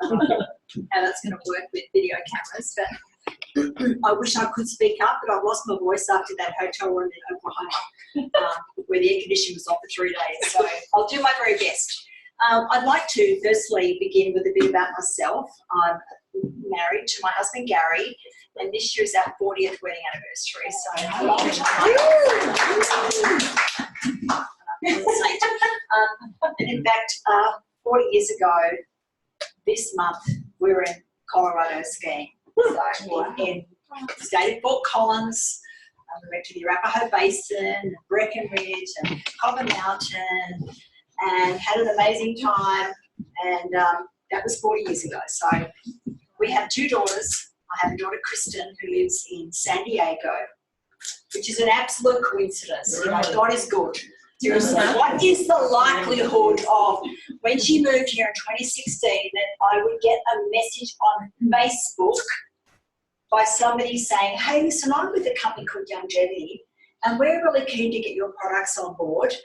how that's going to work with video cameras. But I wish I could speak up, but I've lost my voice after that hotel room in Oklahoma, where the air conditioning was off for 3 days. So I'll do my very best. I'd like to firstly begin with a bit about myself. I'm married to my husband Gary, and this year is our 40th wedding anniversary. So a long time. And in fact, 40 years ago, this month, we were in Colorado skiing. So in the state of Fort Collins, we went to the Arapahoe Basin, Breckenridge, and Copper Mountain, and had an amazing time. And that was 40 years ago. So we have 2 daughters. I have a daughter, Kristen, who lives in San Diego, which is an absolute coincidence. You know, God is good. Seriously, what is the likelihood of when she moved here in 2016 that I would get a message on Facebook by somebody saying, hey, listen, I'm with a company called Longevity, and we're really keen to get your products on board.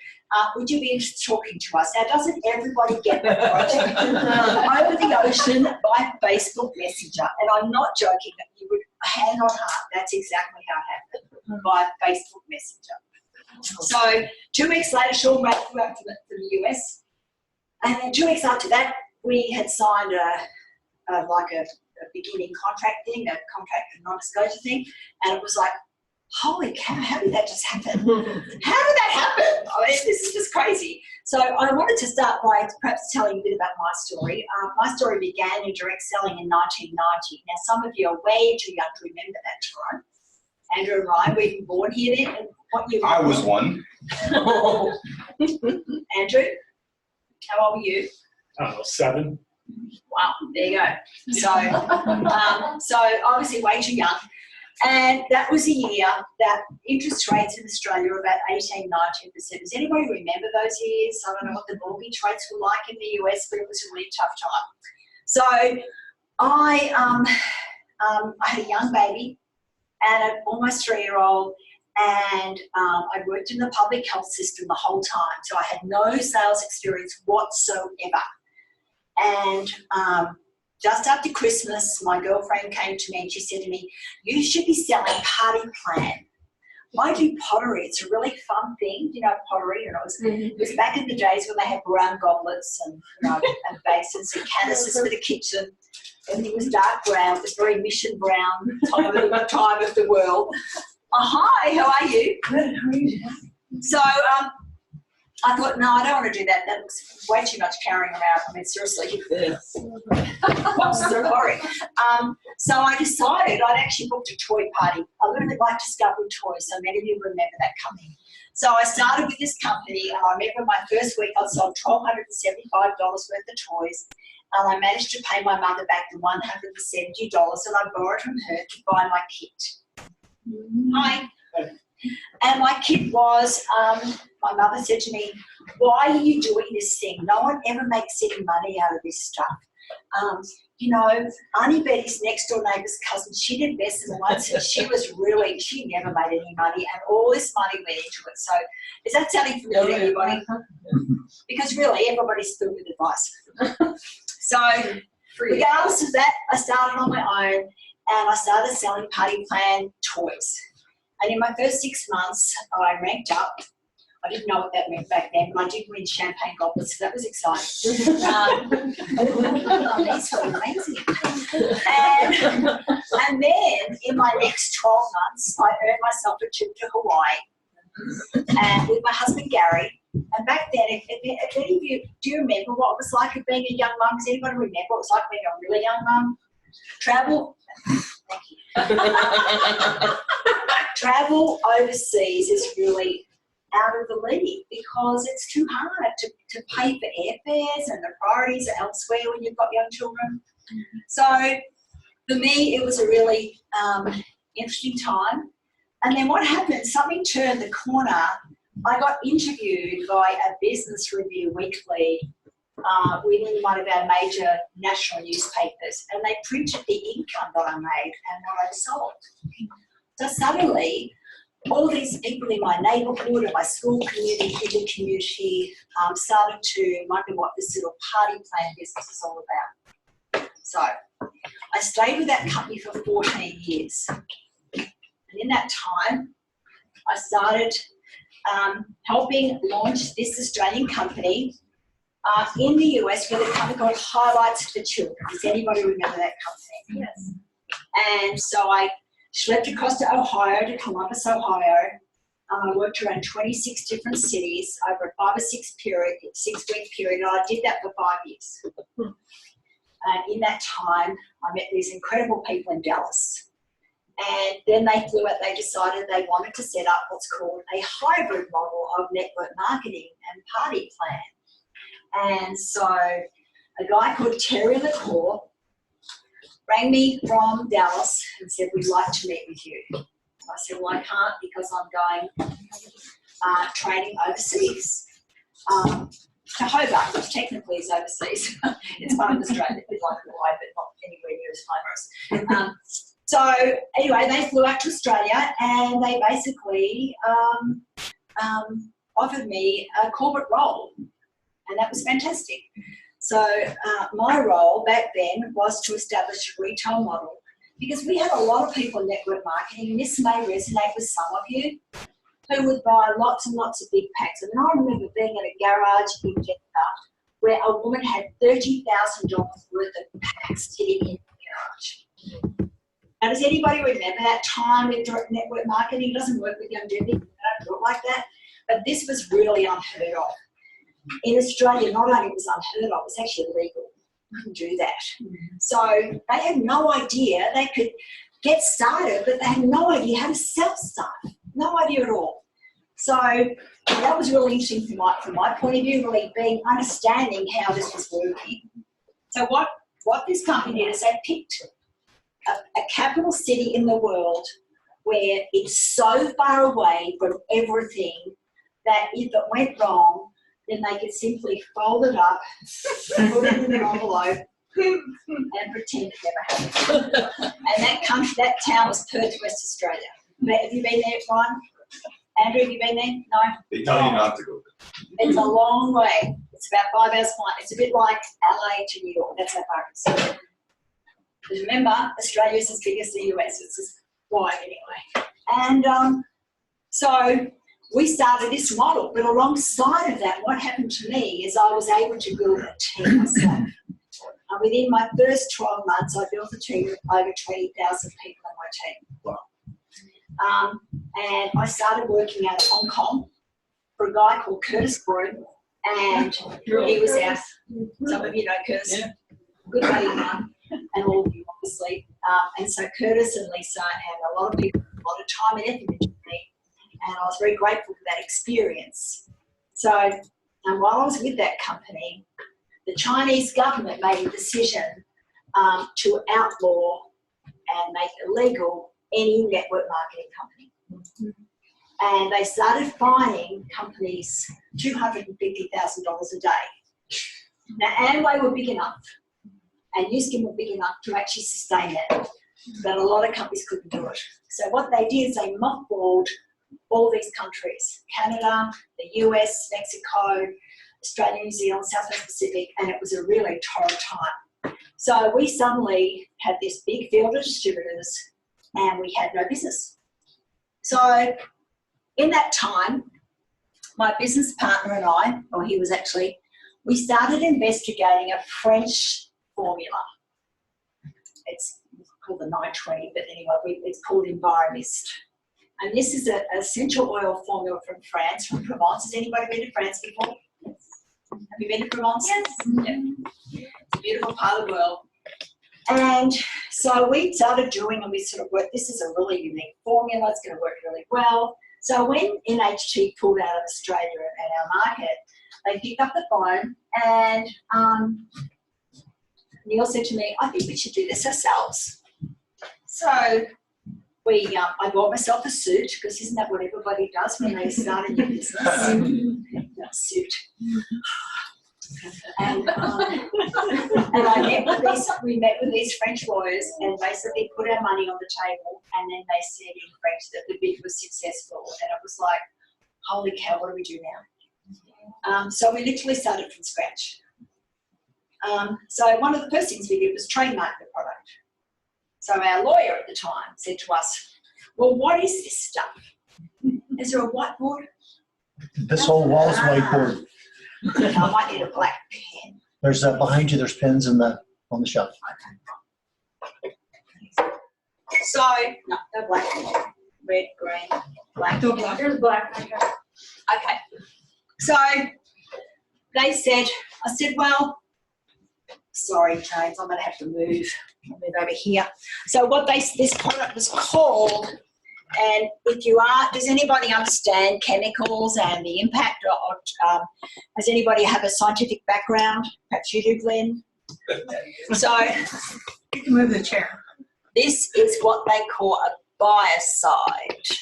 Would you be interested in talking to us? Now, doesn't everybody get the project over the ocean by Facebook Messenger? And I'm not joking, you would, hand on heart, that's exactly how it happened, by Facebook Messenger. So 2 weeks later, Sean flew out from the US, and then 2 weeks after that, we had signed a beginning contract thing, a contract and non-disclosure thing, and it was like, holy cow, how did that just happen? How did that happen? I mean, this is just crazy. So I wanted to start by perhaps telling a bit about my story. My story began in direct selling in 1990. Now, some of you are way too young to remember that time. Andrew and Ryan, were you born here then? And what year? I was one. Andrew, how old were you? 7. Wow, there you go. So obviously way too young. And that was a year that interest rates in Australia were about 18, 19%. Does anybody remember those years? I don't know what the mortgage rates were like in the US, but it was a really tough time. So I had a young baby and an almost 3-year-old, and I'd worked in the public health system the whole time. So I had no sales experience whatsoever. And just after Christmas, my girlfriend came to me and she said to me, you should be selling Party Plan. I do pottery. It's a really fun thing, you know, pottery. You know, it was back in the days when they had brown goblets and, you know, and basins and canvases for the kitchen. Everything was dark brown. It was very mission brown time of the world. Hi, how are you? Good, how are you? So I thought, no, I don't want to do that. That looks way too much carrying around. I mean, seriously. Yes. So boring. So I decided I'd actually booked a toy party. I learned about Discovery Toys, so many of you remember that coming. So I started with this company, and I remember my first week I sold $1,275 worth of toys, and I managed to pay my mother back the $170, and I borrowed from her to buy my kit. Hi. And my kit was, my mother said to me, why are you doing this thing? No one ever makes any money out of this stuff. You know, Auntie Betty's next door neighbour's cousin, she'd invested once and she never made any money, and all this money went into it. So is that sounding familiar to everybody? Because really everybody's filled with advice. So regardless of that, I started on my own and I started selling Party Plan toys. And in my first 6 months, I ranked up. I didn't know what that meant back then, but I did win champagne goblets, so that was exciting. These felt amazing. And then in my next 12 months, I earned myself a trip to Hawaii and with my husband Gary. And back then, if any of you, do you remember what it was like of being a young mum? Does anybody remember what it was like being a really young mum? Travel. Thank you. Travel overseas is really out of the league because it's too hard to pay for airfares, and the priorities are elsewhere when you've got young children. So for me, it was a really interesting time. And then what happened, something turned the corner. I got interviewed by a Business Review Weekly within one of our major national newspapers, and they printed the income that I made and what I sold. So suddenly, all these people in my neighbourhood and my school community, the community, started to wonder what this little Party Plan business is all about. So I stayed with that company for 14 years. And in that time, I started helping launch this Australian company in the US with a company called Highlights for Children. Does anybody remember that company? Yes. And so I schlepped across to Ohio, to Columbus, Ohio. I worked around 26 different cities over a 5 or 6 week period. And I did that for 5 years. And in that time, I met these incredible people in Dallas. And then they decided they wanted to set up what's called a hybrid model of network marketing and party plan. And so a guy called Terry LaCour rang me from Dallas and said, we'd like to meet with you. I said, well, I can't because I'm going training overseas to Hobart, which technically is overseas. It's part of Australia, it's like Hawaii, but not anywhere near as glamorous. So anyway, they flew out to Australia and they basically offered me a corporate role, and that was fantastic. So my role back then was to establish a retail model, because we had a lot of people in network marketing, and this may resonate with some of you, who would buy lots and lots of big packs. I mean, I remember being at a garage in Jeanette where a woman had $30,000 worth of packs sitting in the garage. Now, does anybody remember that time with network marketing? It doesn't work with young Debbie. They don't do it like that. But this was really unheard of. In Australia, not only was it unheard of, it was actually illegal. You couldn't do that. So they had no idea they could get started, but they had no idea how to self-start. No idea at all. So that was really interesting from my point of view, really understanding how this was working. So what this company did is they picked a capital city in the world where it's so far away from everything that if it went wrong, then they could simply fold it up, put it in an envelope, and pretend it never happened. And that town was Perth, West Australia. Have you been there, Ryan? Andrew, have you been there? No? They tell you not to go. It's a long way. It's about 5 hours flight. It's a bit like LA to New York. That's how far it is. Because remember, Australia is as big as the US. It's as wide anyway. And so we started this model. But alongside of that, what happened to me is I was able to build a team myself. And within my first 12 months, I built a team of over 20,000 people on my team. Wow. And I started working out of Hong Kong for a guy called Curtis Broom, and he was our, some of you know Curtis, good buddy of mine, and all of you obviously. And so Curtis and Lisa and a lot of people, a lot of time and effort into me, and I was very grateful for that experience. So while I was with that company, the Chinese government made a decision to outlaw and make illegal any network marketing company. And they started fining companies $250,000 a day. Now, Amway were big enough, and Newskin were big enough to actually sustain that, but a lot of companies couldn't do it. So what they did is they mothballed all these countries, Canada, the US, Mexico, Australia, New Zealand, South Pacific, and it was a really torrid time. So we suddenly had this big field of distributors, and we had no business. So in that time, my business partner and I, or he was actually, we started investigating a French formula. It's called the 920, but anyway, it's called Enviromist. And this is an essential oil formula from France, from Provence. Has anybody been to France before? Yes. Have you been to Provence? Yes. Yeah. It's a beautiful part of the world. And so we started doing, and we sort of worked, this is a really unique formula, it's going to work really well. So when NHT pulled out of Australia and our market, they picked up the phone, and Neil said to me, I think we should do this ourselves. So I bought myself a suit, because isn't that what everybody does when they start a new business? A suit. And we met with these French lawyers and basically put our money on the table, and then they said in French that the bid was successful, and it was like, holy cow, what do we do now? So we literally started from scratch. So one of the first things we did was trademark the product. So our lawyer at the time said to us, well, what is this stuff? Is there a whiteboard? This whole wall's whiteboard. I might need a black pen. There's behind you. There's pens on the shelf. Okay. So, no black. Red, green, black. No black. There's black. Okay. So they said, I said, well, sorry, James, I'm going to have to move. I'll move over here. So this product was called, and if you are, does anybody understand chemicals and the impact of, does anybody have a scientific background? Perhaps you do, Glenn. So You can move the chair. this is what they call a biocide.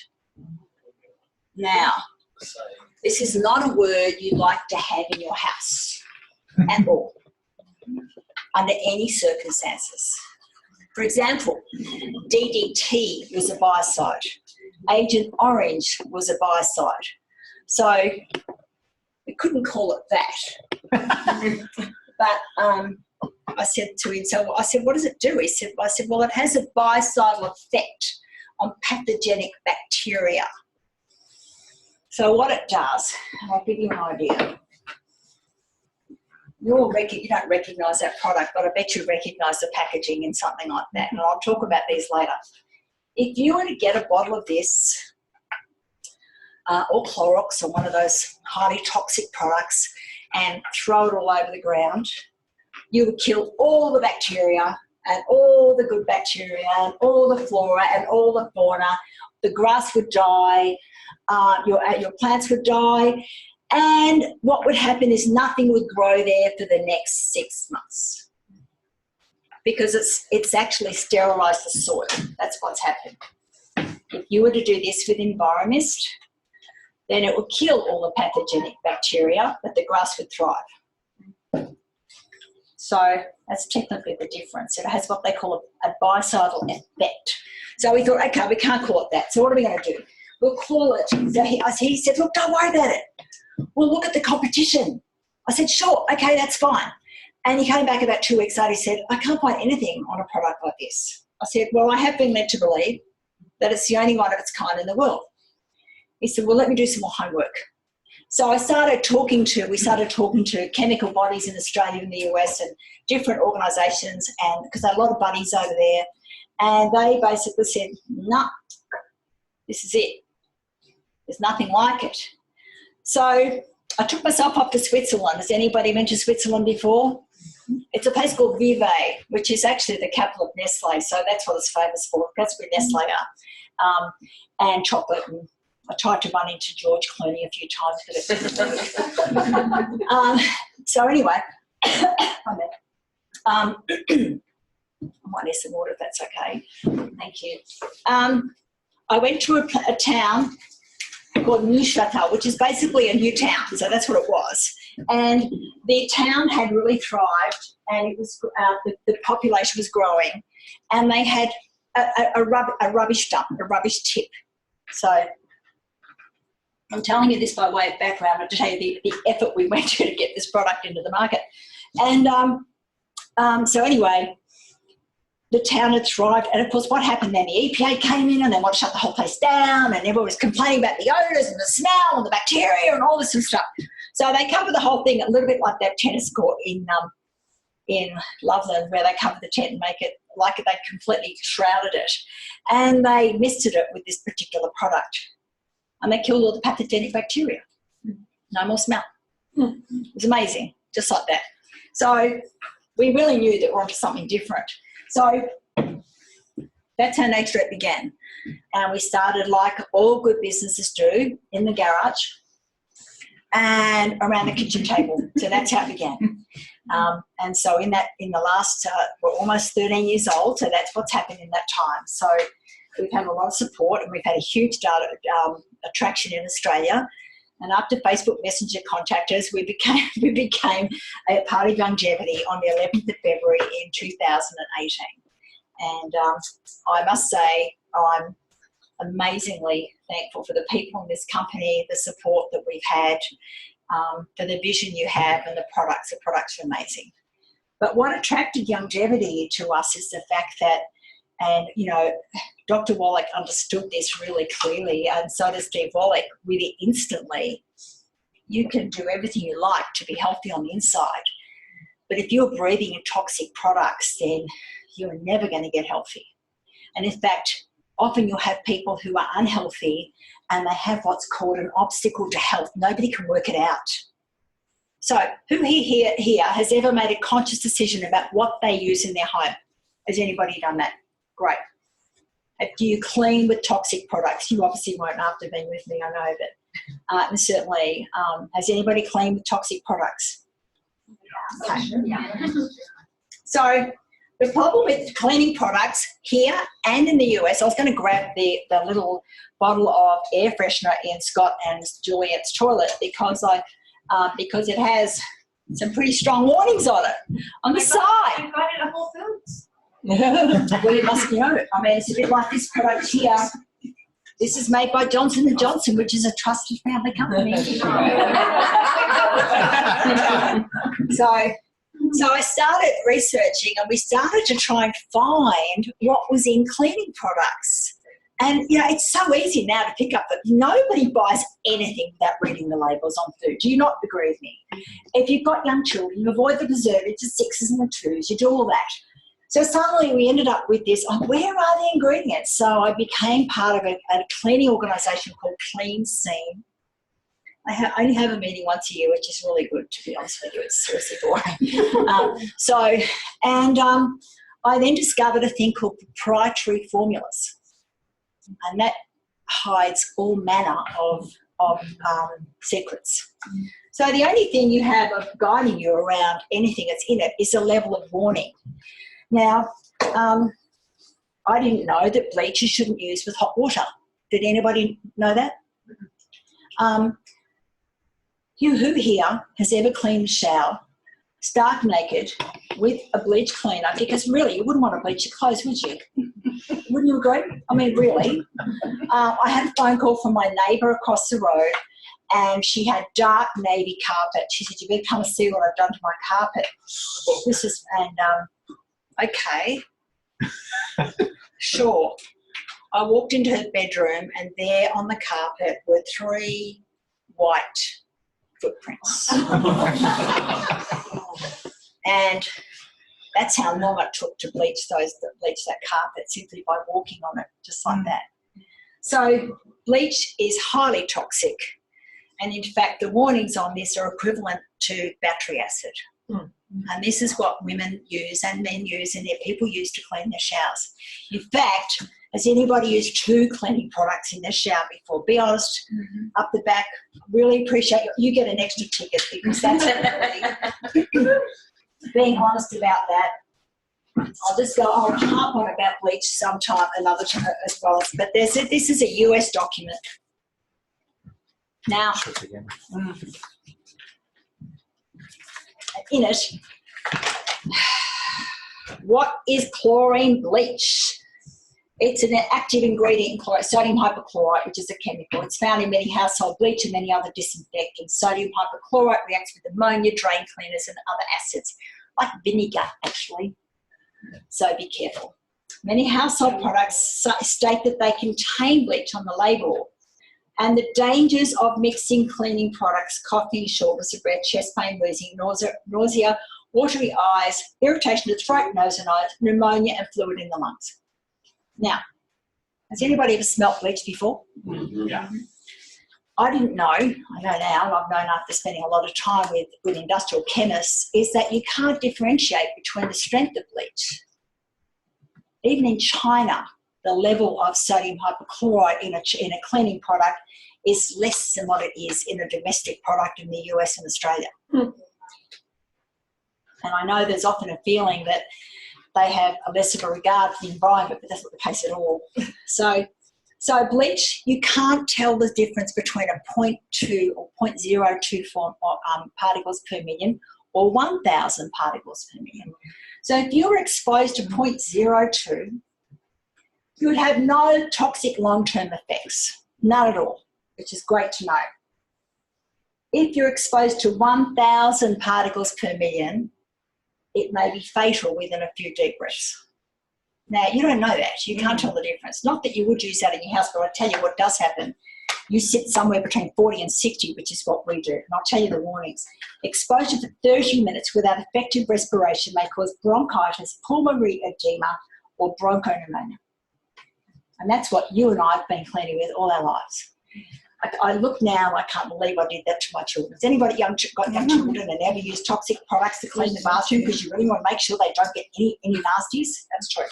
Now, this is not a word you like to have in your house at all, under any circumstances. For example, DDT was a biocide. Agent Orange was a biocide. So we couldn't call it that. But I said to him, so I said, what does it do? I said, well, it has a biocidal effect on pathogenic bacteria. So what it does, and I'll give you an idea. You don't recognise that product, but I bet you recognise the packaging and something like that, and I'll talk about these later. If you were to get a bottle of this, or Clorox, or one of those highly toxic products, and throw it all over the ground, you would kill all the bacteria and all the good bacteria and all the flora and all the fauna. The grass would die, your plants would die, and what would happen is nothing would grow there for the next 6 months because it's actually sterilised the soil. That's what's happened. If you were to do this with Enviromist, then it would kill all the pathogenic bacteria, but the grass would thrive. So that's technically the difference. It has what they call a biocidal effect. So we thought, okay, we can't call it that. So what are we going to do? We'll call it. So he said, look, don't worry about it. We'll look at the competition. I said, sure, okay, that's fine. And he came back about 2 weeks later. He said, I can't find anything on a product like this. I said, well, I have been led to believe that it's the only one of its kind in the world. He said, well, let me do some more homework. So we started talking to chemical bodies in Australia and the US and different organisations, and because there are a lot of buddies over there, and they basically said, no, this is it. There's nothing like it. So I took myself up to Switzerland. Has anybody been to Switzerland before? It's a place called Vive, which is actually the capital of Nestle, so that's what it's famous for. That's where Nestle are. And chocolate. And I tried to run into George Clooney a few times, but it didn't work. So anyway, I might need some water if that's okay. Thank you. I went to a town called Neuchâtel, which is basically a new town, so that's what it was. And the town had really thrived, and it was the population was growing, and they had a rubbish dump, a rubbish tip. So I'm telling you this by way of background, to tell you the effort we went to get this product into the market. And so anyway, the town had thrived, and of course what happened then, the EPA came in and they wanted to shut the whole place down, and everyone was complaining about the odours and the smell and the bacteria and all this sort of stuff. So they covered the whole thing a little bit like that tennis court in Loveland, where they covered the tent and make it like they completely shrouded it. And they misted it with this particular product. And they killed all the pathogenic bacteria. No more smell. It was amazing, just like that. So we really knew that we're onto something different. So that's how Nature began. And we started like all good businesses do, in the garage and around the kitchen table. So that's how it began. And so in the last, we're almost 13 years old, so that's what's happened in that time. So we've had a lot of support, and we've had a huge data attraction in Australia. And after Facebook Messenger contacted us, we became a part of longevity on the 11th of February in 2018. And I must say I'm amazingly thankful for the people in this company, the support that we've had, for the vision you have and the products. The products are amazing. But what attracted longevity to us is the fact that, and Dr. Wallach understood this really clearly, and so does Steve Wallach, really instantly. You can do everything you like to be healthy on the inside, but if you're breathing in toxic products, then you're never going to get healthy. And in fact, often you'll have people who are unhealthy and they have what's called an obstacle to health. Nobody can work it out. So who here has ever made a conscious decision about what they use in their home? Has anybody done that? Great. Do you clean with toxic products? You obviously won't after being with me, I know, but and certainly, has anybody cleaned with toxic products? Okay. Yeah. So the problem with cleaning products here and in the US, I was going to grab the little bottle of air freshener in Scott and Juliet's toilet because it has some pretty strong warnings on it on the side. I got it at Whole Foods. Well, you must know it. I mean, it's a bit like this product here. This is made by Johnson & Johnson, which is a trusted family company. So I started researching and we started to try and find what was in cleaning products. And, it's so easy now to pick up that nobody buys anything without reading the labels on food. Do you not agree with me? If you've got young children, you avoid the preservatives, the 6s and the 2s, you do all that. So suddenly we ended up with this, where are the ingredients? So I became part of a cleaning organisation called Clean Scene. I only have a meeting once a year, which is really good, to be honest with you. It's seriously boring. I then discovered a thing called proprietary formulas, and that hides all manner of secrets. So the only thing you have of guiding you around anything that's in it is a level of warning. Now, I didn't know that bleach you shouldn't use with hot water. Did anybody know that? Who here has ever cleaned the shower stark naked with a bleach cleaner? Because really, you wouldn't want to bleach your clothes, would you? Wouldn't you agree? I mean, really. I had a phone call from my neighbour across the road, and she had dark navy carpet. She said, "You better come and see what I've done to my carpet." Okay, sure. I walked into her bedroom, and there on the carpet were 3 white footprints. And that's how long it took to bleach that carpet, simply by walking on it, just like that. So bleach is highly toxic, and in fact the warnings on this are equivalent to battery acid. And this is what women use and men use and their people use to clean their showers. In fact, has anybody used 2 cleaning products in their shower before? Be honest, up the back. Really appreciate you get an extra ticket because that's being honest about that. I'll harp on about bleach sometime, another time as well. But this is a US document. Now, in it, what is chlorine bleach? It's an active ingredient in chloride, sodium hypochlorite, which is a chemical. It's found in many household bleach and many other disinfectants. Sodium hypochlorite reacts with ammonia, drain cleaners, and other acids, like vinegar, actually. So be careful. Many household products state that they contain bleach on the label. And the dangers of mixing cleaning products: coughing, shortness of breath, chest pain, wheezing, nausea, watery eyes, irritation of the throat, nose and eyes, pneumonia, and fluid in the lungs. Now, has anybody ever smelt bleach before? Yeah. I didn't know, I know now, I've known after spending a lot of time with industrial chemists, is that you can't differentiate between the strength of bleach. Even in China, the level of sodium hypochlorite in a cleaning product is less than what it is in a domestic product in the US and Australia. And I know there's often a feeling that they have a less of a regard for the environment, but that's not the case at all. So bleach, you can't tell the difference between a 0.2 or 0.02 particles per million or 1,000 particles per million. So if you were exposed to 0.02, you would have no toxic long-term effects, none at all, which is great to know. If you're exposed to 1,000 particles per million, it may be fatal within a few deep breaths. Now, you don't know that. You can't tell the difference. Not that you would use that in your house, but I'll tell you what does happen. You sit somewhere between 40 and 60, which is what we do. And I'll tell you the warnings. Exposure for 30 minutes without effective respiration may cause bronchitis, pulmonary edema, or bronchopneumonia. And that's what you and I have been cleaning with all our lives. I look now and I can't believe I did that to my children. Has anybody got young children and ever use toxic products to clean the bathroom because you really want to make sure they don't get any nasties? That's true.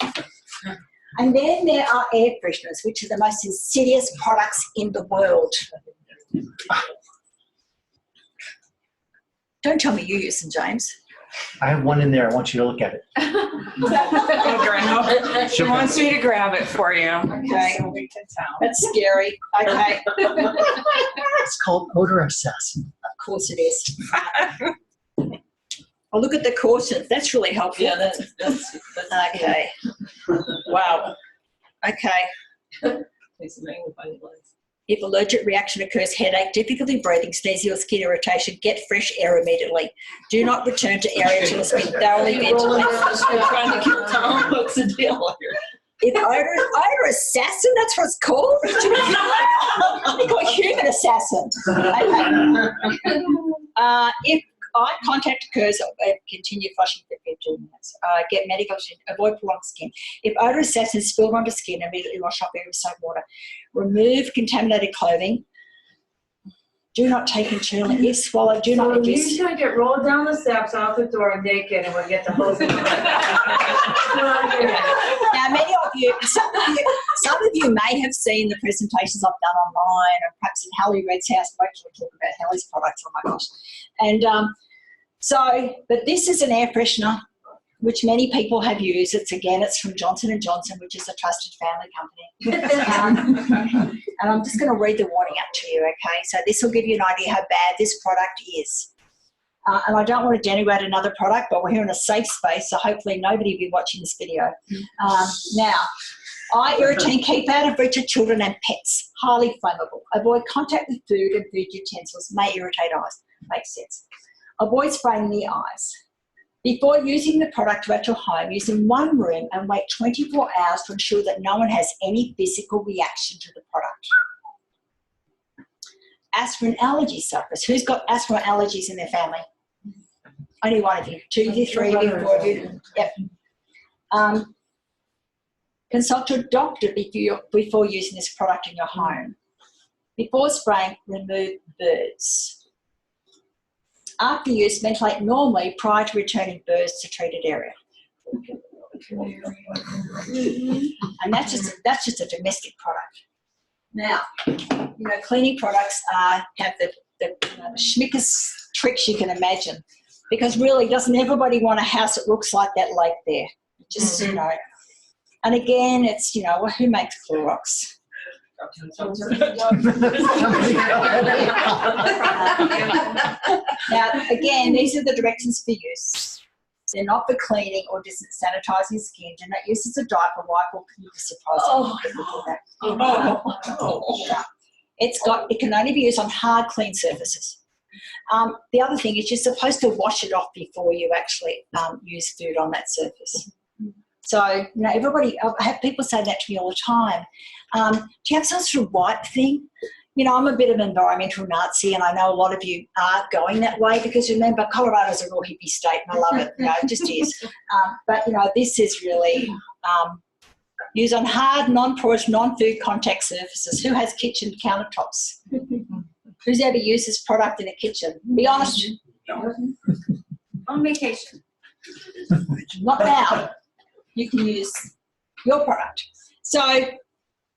And then there are air fresheners, which are the most insidious products in the world. Don't tell me you use them, James. I have one in there. I want you to look at it. She wants me to grab it for you. Okay. That's scary. Okay. It's called odor assassin. Of course it is. Oh, look at the cautions. That's really helpful. Yeah, that's okay. Wow. Okay. Please magnify the lens. If allergic reaction occurs, headache, difficulty breathing, sneezing or skin irritation, get fresh air immediately. Do not return to area until it's been thoroughly ventilated. Trying to kill Tom. What's the deal here? If odor assassin, that's what it's called. They call it human assassin. Okay. If eye contact occurs, continue flushing for 15 minutes. Get medical attention. Avoid prolonged skin. If odor assassin is spilled onto skin, immediately wash off with soap and water. Remove contaminated clothing. Do not take internally. If swallowed, do not So ingest. he's gonna get rolled down the steps out the door naked, and we'll get the hose. Now, many of you, some of you may have seen the presentations I've done online, or perhaps at Hallie Red's house. I'll actually talk about Hallie's products. Oh my gosh! And but this is an air freshener, which many people have used. It's from Johnson & Johnson, which is a trusted family company. And I'm just going to read the warning out to you, okay? So this will give you an idea how bad this product is. And I don't want to denigrate another product, but we're here in a safe space, so hopefully nobody will be watching this video. Now, eye irritant, keep out of reach of children and pets. Highly flammable. Avoid contact with food and food utensils. May irritate eyes. Makes sense. Avoid spraying the eyes. Before using the product at your home, use in one room and wait 24 hours to ensure that no one has any physical reaction to the product. Asthma and allergy sufferers. Who's got asthma allergies in their family? Only one of you. 2 of you, 3 of you, 4 of you. Yep. Consult your doctor before using this product in your home. Before spraying, remove birds. After use, ventilate normally prior to returning birds to treated area. And that's just a domestic product. Now, cleaning products have the schmickest tricks you can imagine, because really, doesn't everybody want a house that looks like that lake there? Just and again, it's who makes Clorox? Now, again, these are the directions for use. They're not for cleaning or just sanitizing skin. Do not use as a diaper wipe or It can only be used on hard, clean surfaces. The other thing is you're supposed to wash it off before you actually use food on that surface. So, everybody, I have people say that to me all the time. Do you have some sort of wipe thing? I'm a bit of an environmental Nazi, and I know a lot of you are going that way because, remember, Colorado's a real hippie state, and I love it. It just is. But, this is really used on hard, non-porous, non-food contact surfaces. Who has kitchen countertops? Who's ever used this product in a kitchen? Be honest. On vacation. Not now. You can use your product. So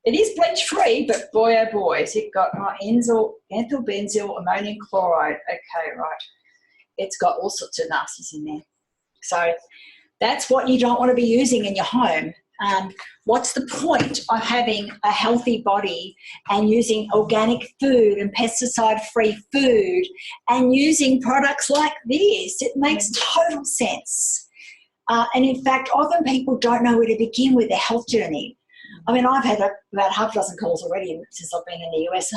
it is bleach-free, but boy, oh boy, has it got ethylbenzyl ammonium chloride. Okay, right. It's got all sorts of nasties in there. So that's what you don't want to be using in your home. What's the point of having a healthy body and using organic food and pesticide-free food and using products like this? It makes total sense. And in fact, often people don't know where to begin with their health journey. I mean, I've had about half a dozen calls already since I've been in the US.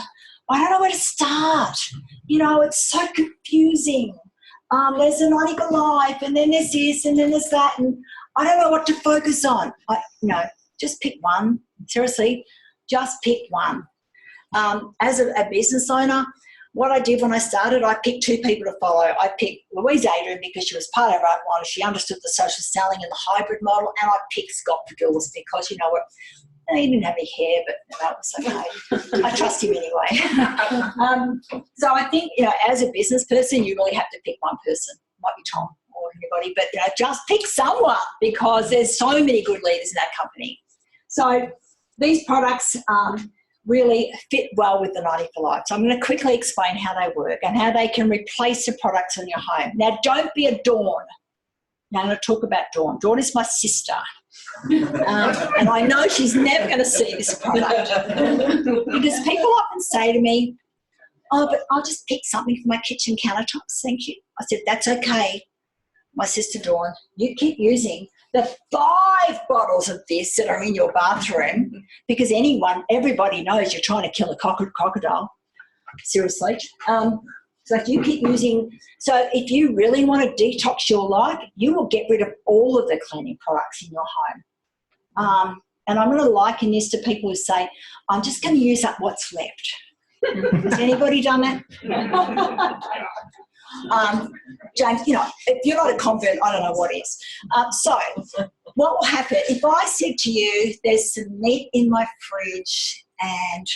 I don't know where to start. It's so confusing. there's a 90 for life, and then there's this, and then there's that, and I don't know what to focus on. Just pick one. Seriously, just pick one. As a business owner, what I did when I started, I picked 2 people to follow. I picked Louise Adrian because she was part of our model. She understood the social selling and the hybrid model, and I picked Scott Padoulis because, you know what, he didn't have any hair, but that was okay. I trust him anyway. So I think, as a business person, you really have to pick one person. Might be Tom or anybody, but just pick someone because there's so many good leaders in that company. So these products really fit well with the 90 for life. So I'm going to quickly explain how they work and how they can replace the products in your home. Now, don't be a Dawn. Now, I'm going to talk about Dawn. Dawn is my sister. And I know she's never going to see this product because people often say to me, oh, but I'll just pick something for my kitchen countertops, thank you. I said, that's okay, my sister Dawn. You keep using the 5 bottles of this that are in your bathroom because everybody knows you're trying to kill a crocodile. Seriously. So if you keep using, so if you really want to detox your life, you will get rid of all of the cleaning products in your home. And I'm going to liken this to people who say, I'm just going to use up what's left. Has anybody done that? James, if you're not a convert, I don't know what is. So what will happen, if I said to you, there's some meat in my fridge and,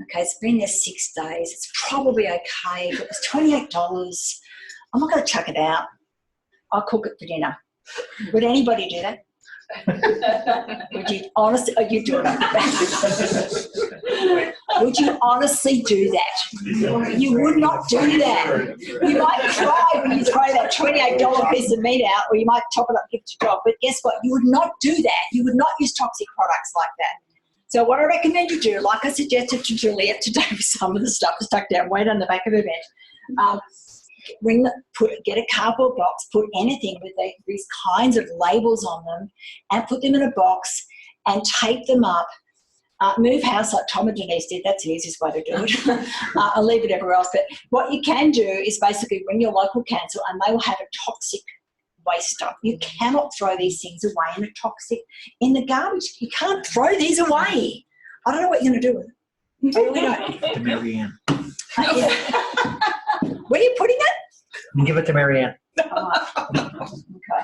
okay, it's been there 6 days. It's probably okay, but it's $28. I'm not going to chuck it out. I'll cook it for dinner. Would anybody do that? Would you honestly? Are you doing it? Would you honestly do that? You would not do that. You might cry when you throw that $28 piece of meat out, or you might chop it up, give it to Job. But guess what? You would not do that. You would not use toxic products like that. So what I recommend you do, like I suggested to Juliette today with some of the stuff stuck down way down the back of her bench, get a cardboard box, put anything with these kinds of labels on them and put them in a box and tape them up. Move house like Tom and Denise did. That's the easiest way to do it. I'll leave it everywhere else. But what you can do is basically ring your local council and they will have a toxic waste dump. You cannot throw these things away in the garbage. You can't throw these away. I don't know what you're going to do with it. I really don't. To Marianne. Where are you putting it? You give it to Marianne. Okay.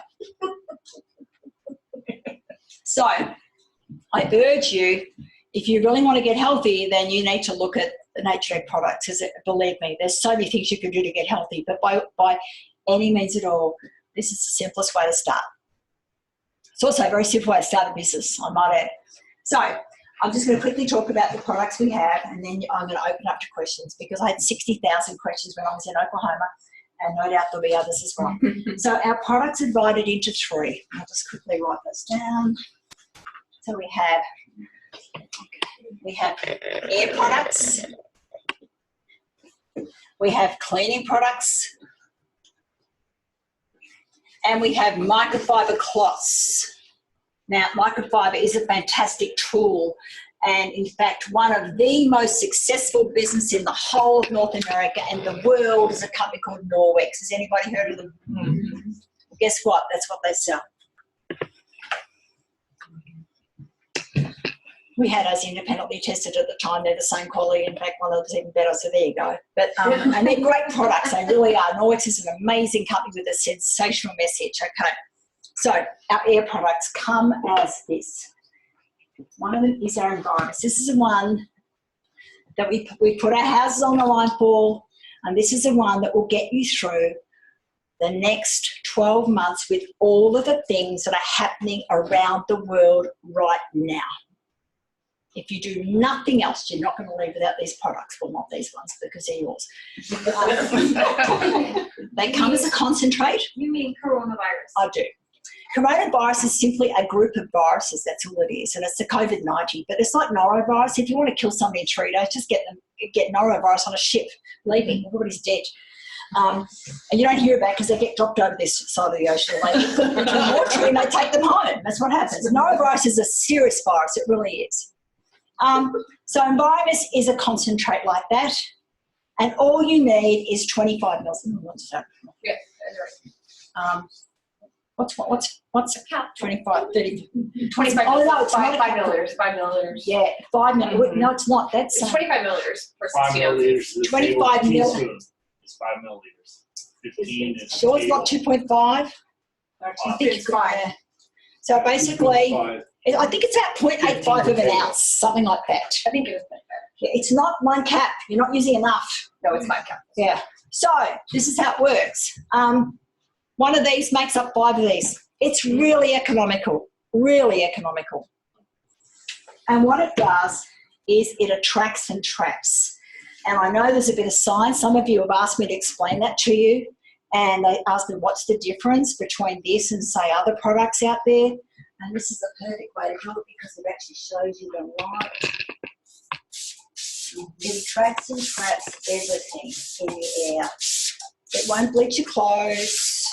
So I urge you, if you really want to get healthy, then you need to look at the Nature products. Because believe me, there's so many things you can do to get healthy. But by any means at all, this is the simplest way to start. It's also a very simple way to start a business, I might add. So I'm just going to quickly talk about the products we have, and then I'm going to open up to questions because I had 60,000 questions when I was in Oklahoma, and no doubt there'll be others as well. So our products are divided into 3. I'll just quickly write those down. So we have air products, we have cleaning products, and we have microfiber cloths. Now, microfiber is a fantastic tool, and in fact, one of the most successful businesses in the whole of North America and the world is a company called Norwex. Has anybody heard of them? Mm-hmm. Guess what? That's what they sell. We had us independently tested at the time. They're the same quality. In fact, one of them's even better, so there you go. But and they're great products. They really are. Norwex is an amazing company with a sensational message. Okay. So our air products come as this. One of them is our environment. This is the one that we put our houses on the line for, and this is the one that will get you through the next 12 months with all of the things that are happening around the world right now. If you do nothing else, you're not going to leave without these products. Well, not these ones because they're yours. They come as a concentrate. You mean coronavirus? I do. Coronavirus is simply a group of viruses, that's all it is, and it's the COVID-19. But it's like norovirus. If you want to kill somebody in 3 days, just get norovirus on a ship, leaving, everybody's dead. And you don't hear about it because they get dropped over this side of the ocean. And they take them home. That's what happens. Norovirus is a serious virus. It really is. So environment is a concentrate like that. And all you need is 25 mils. What's that? Yeah, What's a cup? 25, 30. 25 Oh, no, it's not a 5 cup. milliliters, 5 milliliters. Yeah, 5 mil. No, it's not. That's It's 25 milliliters per 5 60 ounces. milliliters is the 25 table mil. teaspoon. It's 5 milliliters. 15 is sure it's not 2.5. I think It's 5. yeah. So basically, 2.5. I think it's about 0.85 of an ounce, something like that. I think it was like that. Yeah, it's not 1 cap. You're not using enough. No, it's 5 cups. Yeah. So this is how it works. One of these makes up 5 of these. It's really economical, really economical. And what it does is it attracts and traps. And I know there's a bit of science. Some of you have asked me to explain that to you. And they asked me what's the difference between this and, say, other products out there. And this is the perfect way to do it because it actually shows you the light. It attracts and traps everything in the air. It won't bleach your clothes.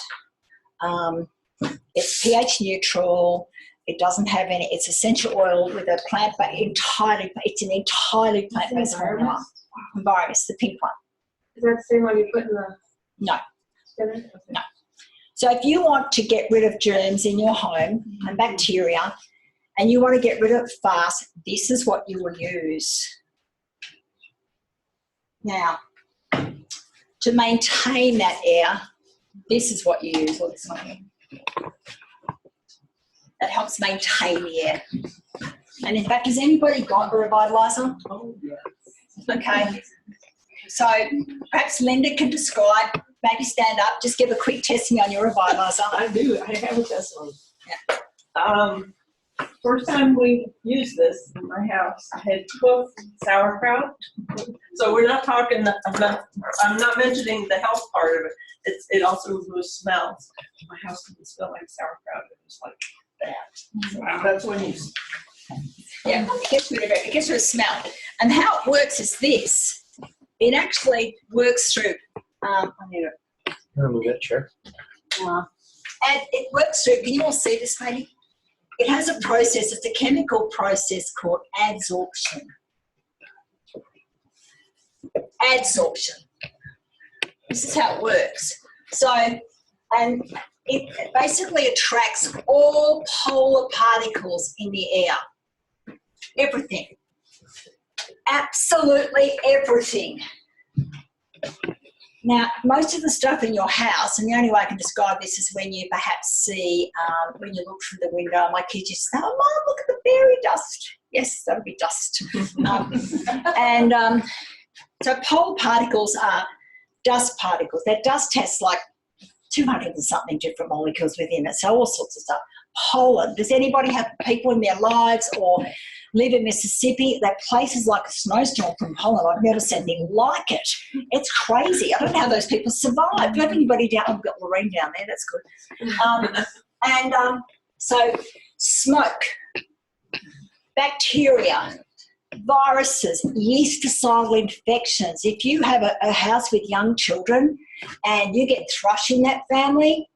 It's pH neutral. It doesn't have any. It's essential oil with a plant, but it's an entirely plant-based formula. Environment, the pink one. Is that the same one you put in the No. dinner? No. So if you want to get rid of germs in your home and bacteria, and you want to get rid of it fast, this is what you will use. Now, to maintain that air, this is what you use. Well, this one. That helps maintain the air. And in fact, has anybody got a revitalizer? Oh, yeah. Okay. So perhaps Linda can describe, maybe stand up, just give a quick testing on your revitalizer. I do. I have a test one. Yeah. First time we used this in my house, I had cooked sauerkraut. So we're not talking. I'm not mentioning the health part of it. It also removes smells. My house didn't smell like sauerkraut. It was like that. So that's when you. Yeah, it gets rid of it. It gets rid of smell. And how it works is this. It actually works through. I need it. Remove that chair. And it works through. Can you all see this, maybe? It has a process. It's a chemical process called adsorption. Adsorption. This is how it works. So, and it basically attracts all polar particles in the air. Everything. Absolutely everything. Now, most of the stuff in your house, and the only way I can describe this is when you perhaps see, when you look through the window, my kids just say, oh, Mom, look at the fairy dust. Yes, that'll be dust. So polar particles are dust particles. That dust has like 200 and something different molecules within it, so all sorts of stuff. Pollen. Does anybody have people in their lives or live in Mississippi? That places like a snowstorm from pollen. I've never seen anything like it. It's crazy. I don't know how those people survive. Do you have anybody down? I've got Lorraine down there. That's good. So smoke, bacteria, viruses, yeast-asylum infections. If you have a house with young children and you get thrush in that family,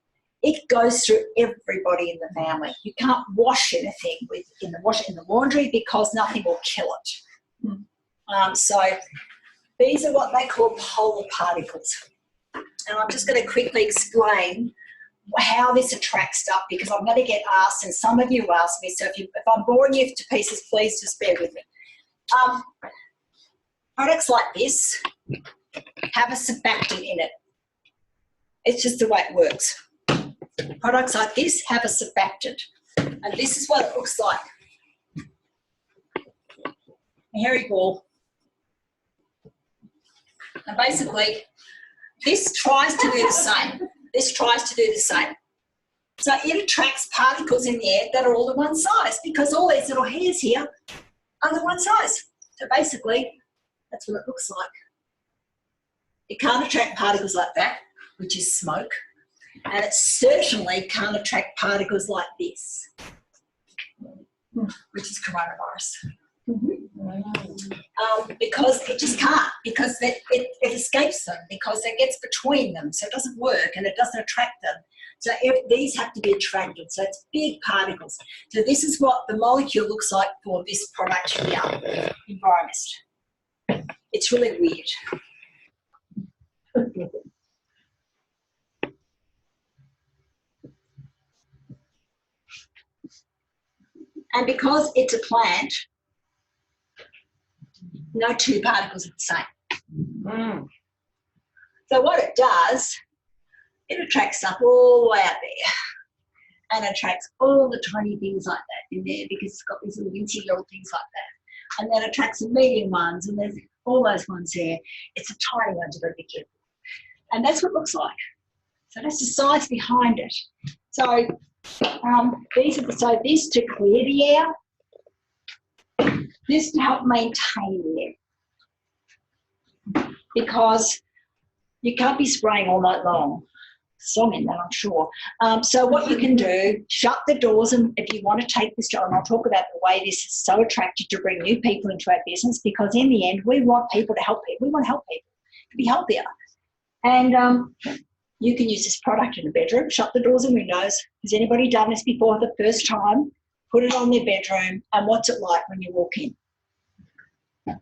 it goes through everybody in the family. You can't wash anything in the laundry because nothing will kill it. So these are what they call polar particles. And I'm just going to quickly explain how this attracts stuff because I'm going to get asked, and some of you asked me, so if I'm boring you to pieces, please just bear with me. Products like this have a surfactant in it. It's just the way it works. Products like this have a surfactant. And this is what it looks like. A hairy ball. And basically, this tries to do the same. This tries to do the same. So it attracts particles in the air that are all the one size because all these little hairs here are the one size. So basically, that's what it looks like. It can't attract particles like that, which is smoke. And it certainly can't attract particles like this, which is coronavirus. Because it just can't, because it escapes them, because it gets between them, so it doesn't work and it doesn't attract them. So these have to be attracted, so it's big particles. So this is what the molecule looks like for this product here, Environmist. It's really weird. And because it's a plant, no two particles are the same. Mm. So what it does, it attracts stuff all the way out there and attracts all the tiny things like that in there because it's got these little incy little things like that. And then attracts the medium ones and there's all those ones there. It's a tiny one to go be careful. And that's what it looks like. So that's the science behind it. So so this to clear the air, this to help maintain the air. Because you can't be spraying all night long. Some in that, I'm sure. So what you can do, shut the doors, and if you want to take this job, and I'll talk about the way this is so attractive to bring new people into our business, because in the end, we want people to help people. We want to help people to be healthier. And you can use this product in the bedroom, shut the doors and windows. Has anybody done this before the first time? Put it on their bedroom, and what's it like when you walk in?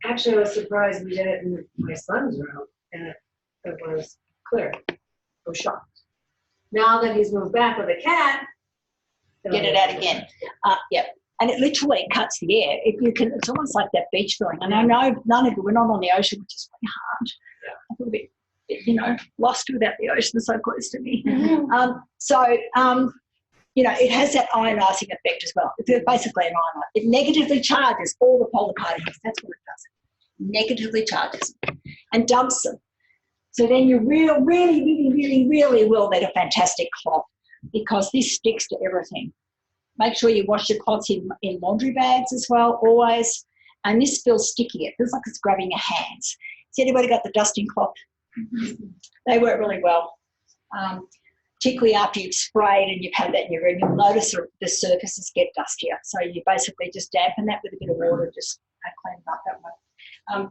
Actually, I was surprised we did it in my son's room, and it was clear. I was shocked. Now that he's moved back with a cat, Get it out again. Yep. And it literally cuts the air. If you can, it's almost like that beach feeling. And I know none of you, we're not on the ocean, which is really hard. I feel a bit, lost without the ocean so close to me. It has that ionizing effect as well. It's basically an ionizer. It negatively charges all the polar particles. That's what it does. Negatively charges them and dumps them. So then you really will need a fantastic cloth because this sticks to everything. Make sure you wash your cloths in laundry bags as well, always. And this feels sticky. It feels like it's grabbing your hands. Has anybody got the dusting cloth? They work really well. Particularly after you've sprayed and you've had that in your room, you'll notice the surfaces get dustier. So you basically just dampen that with a bit of water, just clean it up that way.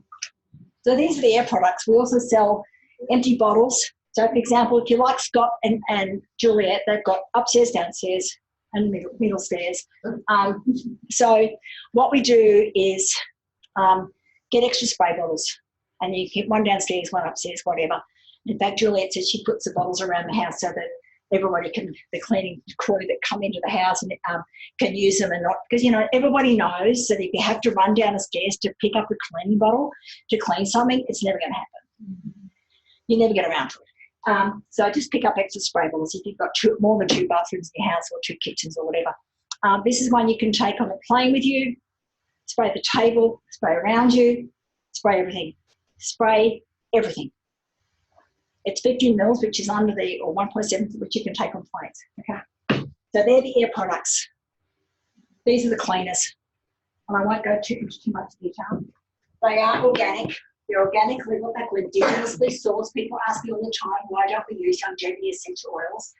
So these are the air products. We also sell empty bottles. So for example, if you like Scott and Juliette, they've got upstairs, downstairs, and middle stairs. So what we do is get extra spray bottles, and you get one downstairs, one upstairs, whatever. In fact, Juliette says she puts the bottles around the house so that everybody can, the cleaning crew that come into the house and can use them and not, because, everybody knows that if you have to run down the stairs to pick up a cleaning bottle to clean something, it's never going to happen. You never get around to it. So just pick up extra spray bottles if you've got more than 2 bathrooms in your house or 2 kitchens or whatever. This is one you can take on a plane with you, spray the table, spray around you, spray everything. Spray everything. It's 15 mils, which is under or 1.7, which you can take on planes. Okay. So they're the air products. These are the cleaners. And I won't go too much detail. They are organic. They're organically, what they call indigenously sourced. People ask me all the time, why don't we use longevity essential oils?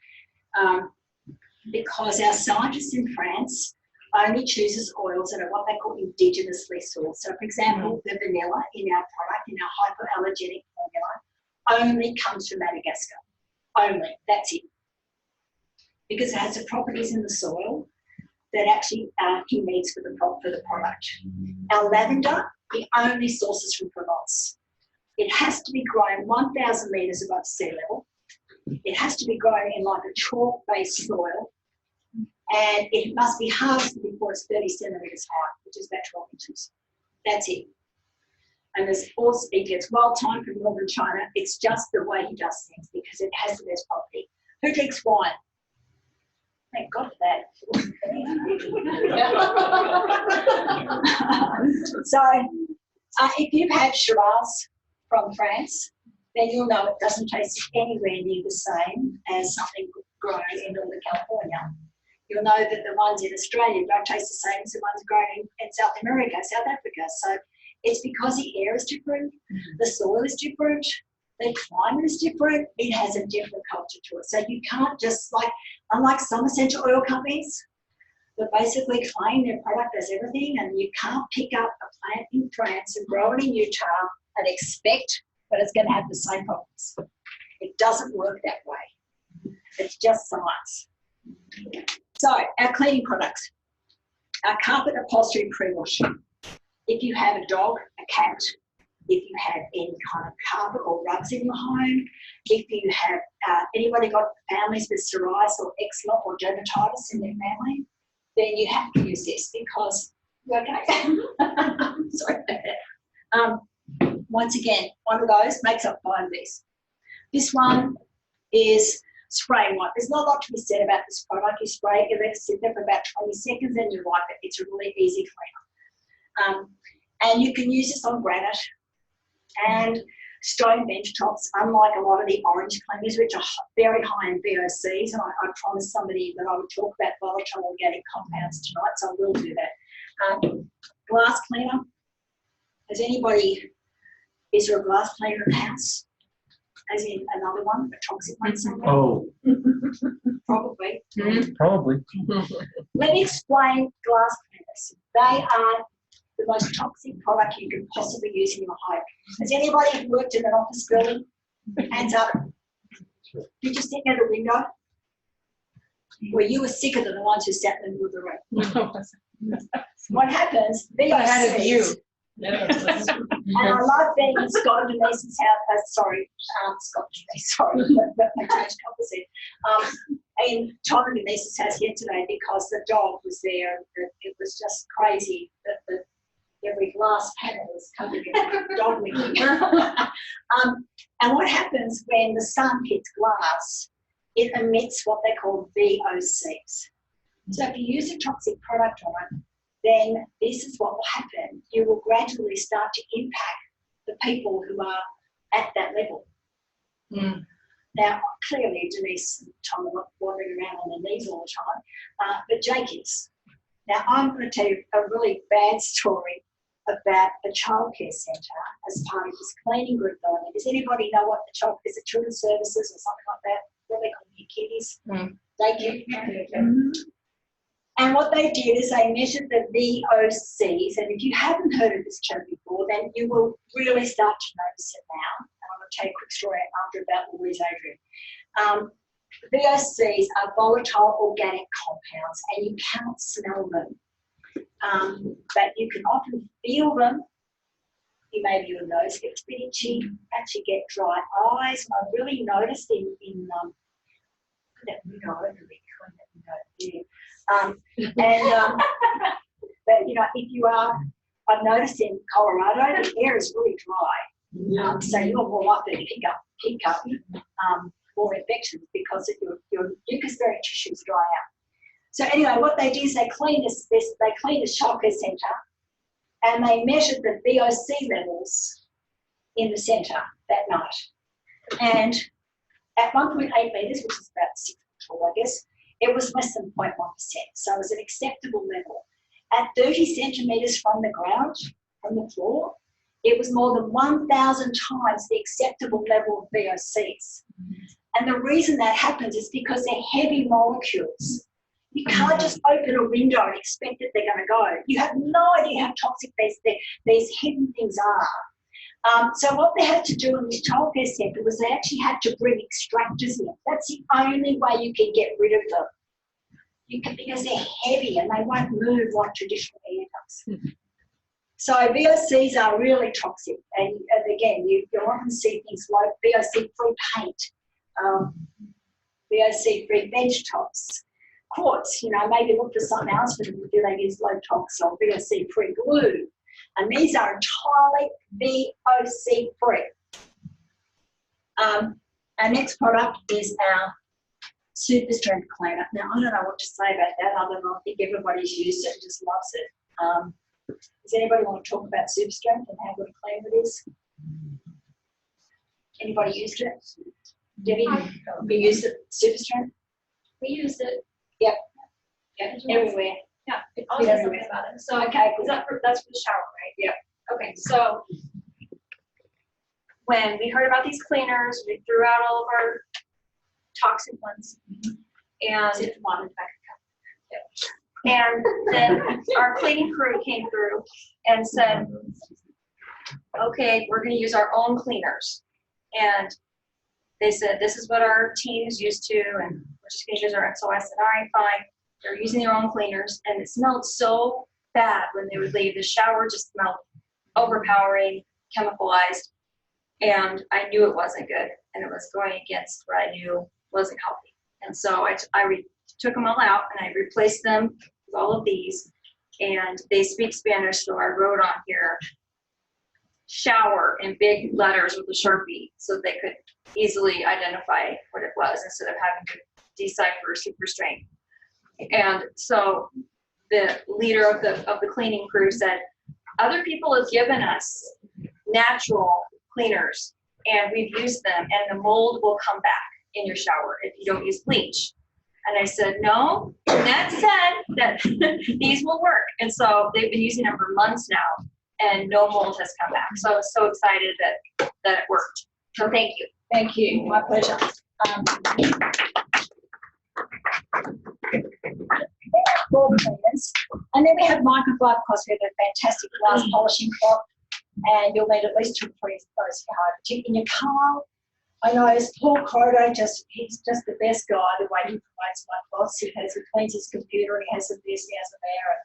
Because our scientists in France only chooses oils that are what they call indigenously sourced. So, for example, the vanilla in our product, in our hypoallergenic formula, only comes from Madagascar. Only. That's it. Because it has the properties in the soil that actually he needs for the product. Our lavender, he only sources from Provence. It has to be grown 1,000 metres above sea level. It has to be grown in like a chalk-based soil. And it must be harvested before it's 30 centimetres high, which is about 12 inches. That's it. And there's also, it gets wild thyme from northern China. It's just the way he does things because it has the best property. Who drinks wine? Thank God for that. So if you've had Shiraz from France, then you'll know it doesn't taste anywhere near the same as something grown in Northern California. You'll know that the ones in Australia don't taste the same as the ones grown in South America, South Africa. So it's because the air is different, the soil is different, the climate is different, it has a different culture to it. So you can't just unlike some essential oil companies that basically claim their product as everything, and you can't pick up a plant in France and grow it in Utah and expect that it's going to have the same problems. It doesn't work that way. It's just science. So our cleaning products, our carpet upholstery pre-wash. If you have a dog, a cat, if you have any kind of carpet or rugs in your home, if you have anybody got families with psoriasis or eczema or dermatitis in their family, then you have to use this because, okay, sorry about that. Once again, one of those makes up 5 of these. This one is spray wipe. There's not a lot to be said about this product. You spray it, you let it sit there for about 20 seconds, and you wipe it. It's a really easy cleaner. And you can use this on granite and stone bench tops, unlike a lot of the orange cleaners, which are very high in VOCs. And I promised somebody that I would talk about volatile organic compounds tonight, so I will do that. Glass cleaner. Is there a glass cleaner in the house? As in another one, a toxic one somewhere? Oh, Probably. probably. Let me explain glass cleaners. They are the most toxic product you can possibly use in your home. Has anybody worked in an office building? Hands up. Did you sit near the window? Well, you were sicker than the ones who sat in the middle of the room. What happens? I had a view. And I love being in Scott Denise's house, Scott Denise, but I changed opposite. In Tom and Denise's house yesterday because the dog was there. It was just crazy that every glass panel was covered in dog licking. And what happens when the sun hits glass, it emits what they call VOCs. So if you use a toxic product on it, then this is what will happen. You will gradually start to impact the people who are at that level. Now, clearly, Denise and Tom are not wandering around on their knees all the time, but Jake is. Now, I'm going to tell you a really bad story about a childcare centre as part of this cleaning group that I'm in. Does anybody know what the is it children's services or something like that? What they call your kiddies? Daycare. And what they did is they measured the VOCs, and if you haven't heard of this term before, then you will really start to notice it now. And I'm going to tell you a quick story after about Louise Adrian. VOCs are volatile organic compounds, and you cannot smell them. But you can often feel them. Maybe your nose gets a bit itchy, actually get dry eyes. And I really noticed in that window, I don't really clean that window there. But you know, if you are, I've noticed in Colorado, the air is really dry. So you're more likely to pick up more infections because your mucus-bearing tissues dry out. So anyway, what they did is they cleaned the childcare centre, and they measured the VOC levels in the centre that night. And at 1.8 metres, which is about 6 foot tall, I guess, it was less than 0.1%. So it was an acceptable level. At 30 centimetres from the ground, from the floor, it was more than 1,000 times the acceptable level of VOCs. And the reason that happens is because they're heavy molecules. You can't just open a window and expect that they're going to go. You have no idea how toxic these hidden things are. So what they had to do in this childcare centre was they actually had to bring extractors in. That's the only way you can get rid of them. Because they're heavy and they won't move like traditional air does. So VOCs are really toxic. And again, you often see things like VOC-free paint, VOC-free bench tops, quartz, maybe look for something else for them. Do they use low tox or VOC-free glue? And these are entirely VOC-free. Our next product is our super strength cleaner. Now, I don't know what to say about that other than I think everybody's used it and just loves it. Does anybody want to talk about super strength and how good a cleaner it is? Anybody used it? Debbie, you used it, super strength? We used it. Yep, everywhere. Yeah, I'll say something about it. So, Okay, cool. that's for the shower, right? Yep. Okay, so when we heard about these cleaners, we threw out all of our toxic ones, and One in the back. and then our cleaning crew came through and said, okay, we're going to use our own cleaners. And they said, this is what our team is used to, and we're just going to use our, so I said, all right, fine. They're using their own cleaners, and it smelled so bad when they would leave. The shower just smelled overpowering. chemicalized, and I knew it wasn't good, and it was going against what I knew wasn't healthy. And so I took them all out, and I replaced them with all of these, and they speak Spanish, so I wrote on here, shower in big letters with a Sharpie, so they could easily identify what it was instead of having to decipher super strength. And so the leader of the cleaning crew said, other people have given us natural cleaners and we've used them, and the mold will come back in your shower if you don't use bleach. And I said, no, Jeanette said that these will work. And so they've been using them for months now, and no mold has come back. So I was so excited that it worked. So thank you. Thank you, my pleasure. Floor cleaners. And then we have microfiber because we have a fantastic glass polishing cloth, and you'll need at least 2 or 3 of those for hard. In your car, I know Paul Croto, he's just the best guy, the way he promotes my cloths. He cleans his computer, and he has some this, he has them there, and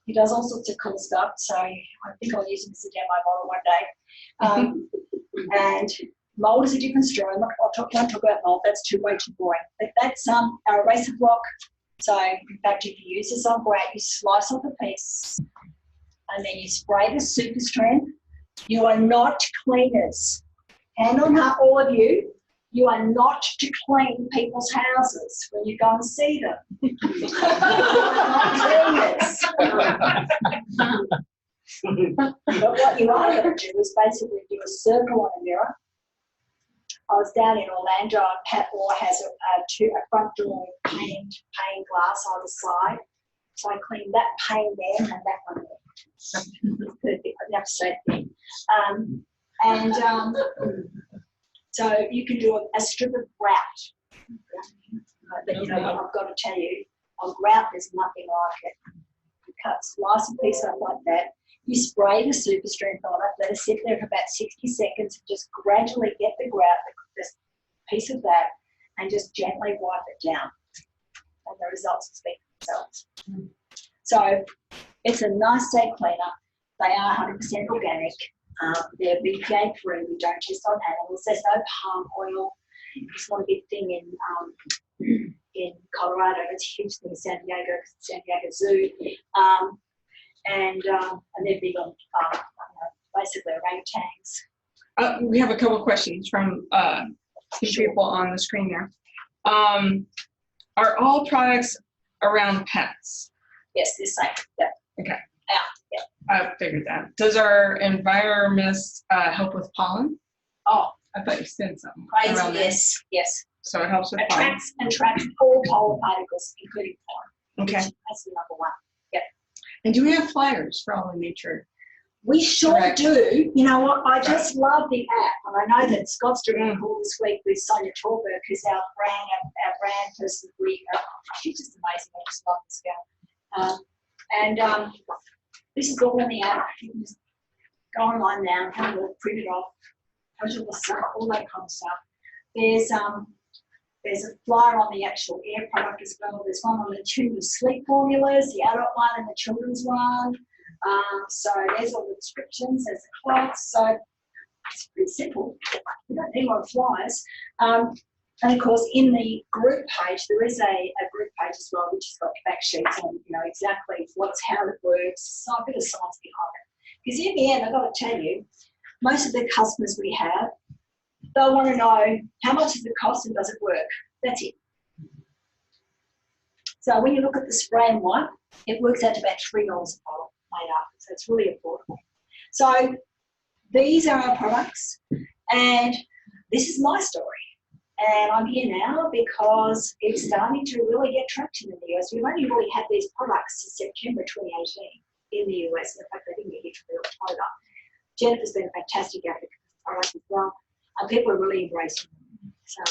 he does all sorts of cool stuff. So I think I'll use him as a demo model one day. And mold is a different story. Don't talk about mold, that's way too boring. But that's our eraser block. So in fact, if you use this on grout, you slice off a piece and then you spray the super strength. You are not cleaners. Hand on heart, all of you, you are not to clean people's houses when you go and see them. Not cleaners. But what you are going to do is basically do a circle on a mirror. I was down in Orlando, and Pat Moore has a front door with pane glass either side. So I cleaned that pane there and that one there. Perfect, enough said. So you can do a strip of grout. But you know, I've got to tell you, on grout there's nothing like it. You slice a piece up like that. You spray the super strength on it, let it sit there for about 60 seconds, and just gradually get the grout, this piece of that, and just gently wipe it down. And the results speak for themselves. So it's a nice day cleaner. They are 100% organic. They're BPA free. We don't test on animals. There's no palm oil. It's not a big thing in Colorado. It's a huge thing in San Diego Zoo. And they're big on basically orangutans. We have a couple of questions from some people on the screen there. Are all products around pets? Yes, they're safe. Yeah. Okay. Yeah. I figured that. Does our environmist help with pollen? Oh, I thought you said something. crazy. around that. Yes. So it helps with pollen. Attracts all pollen particles, including pollen. Okay. That's the number one. Yeah. And do we have flyers for all in nature? We sure Correct. do. You know what? I just love the app, and I know that Scott's doing a call this week with Sonia Torberg, who's our brand person. She's just amazing. I just love this girl. This is all in the app. You can just go online now, have a look, print it off, have a look, all that kind of stuff. There's a flyer on the actual air product as well. There's one on the two sleep formulas, the adult one and the children's one. So there's all the descriptions, there's the cloths. So it's pretty simple. We don't need a lot of flyers. And of course, in the group page, there is a group page as well, which has got fact sheets on, exactly how it works, so a bit of science behind it. Because in the end, I've got to tell you, most of the customers we have, they'll want to know how much does it cost and does it work? That's it. So when you look at the spray and wipe, it works out to about $3 a bottle made up. So it's really affordable. So these are our products, and this is my story. And I'm here now because it's starting to really get traction in the US. We've only really had these products since September 2018 in the US. In fact, they didn't get here till October. Jennifer's been a fantastic advocate for products as well. And people are really embracing them. So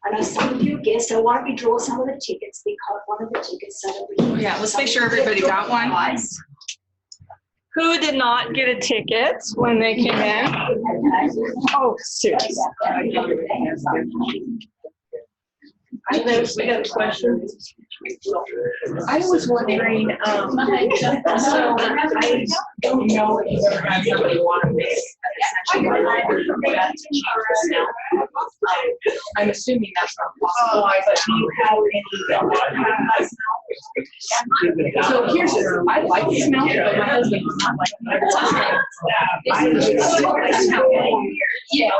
I know some of you are guests, so why don't we draw some of the tickets, because one of the tickets so that we can... Yeah, let's make sure everybody got one. Guys. Who did not get a ticket when they came in? Okay. Oh, seriously. We got a question. I was wondering, so I don't know if you ever had somebody want to make I'm assuming that's not possible, but do you have any? So here's the, I like the smell, but my husband does not like it. Yeah.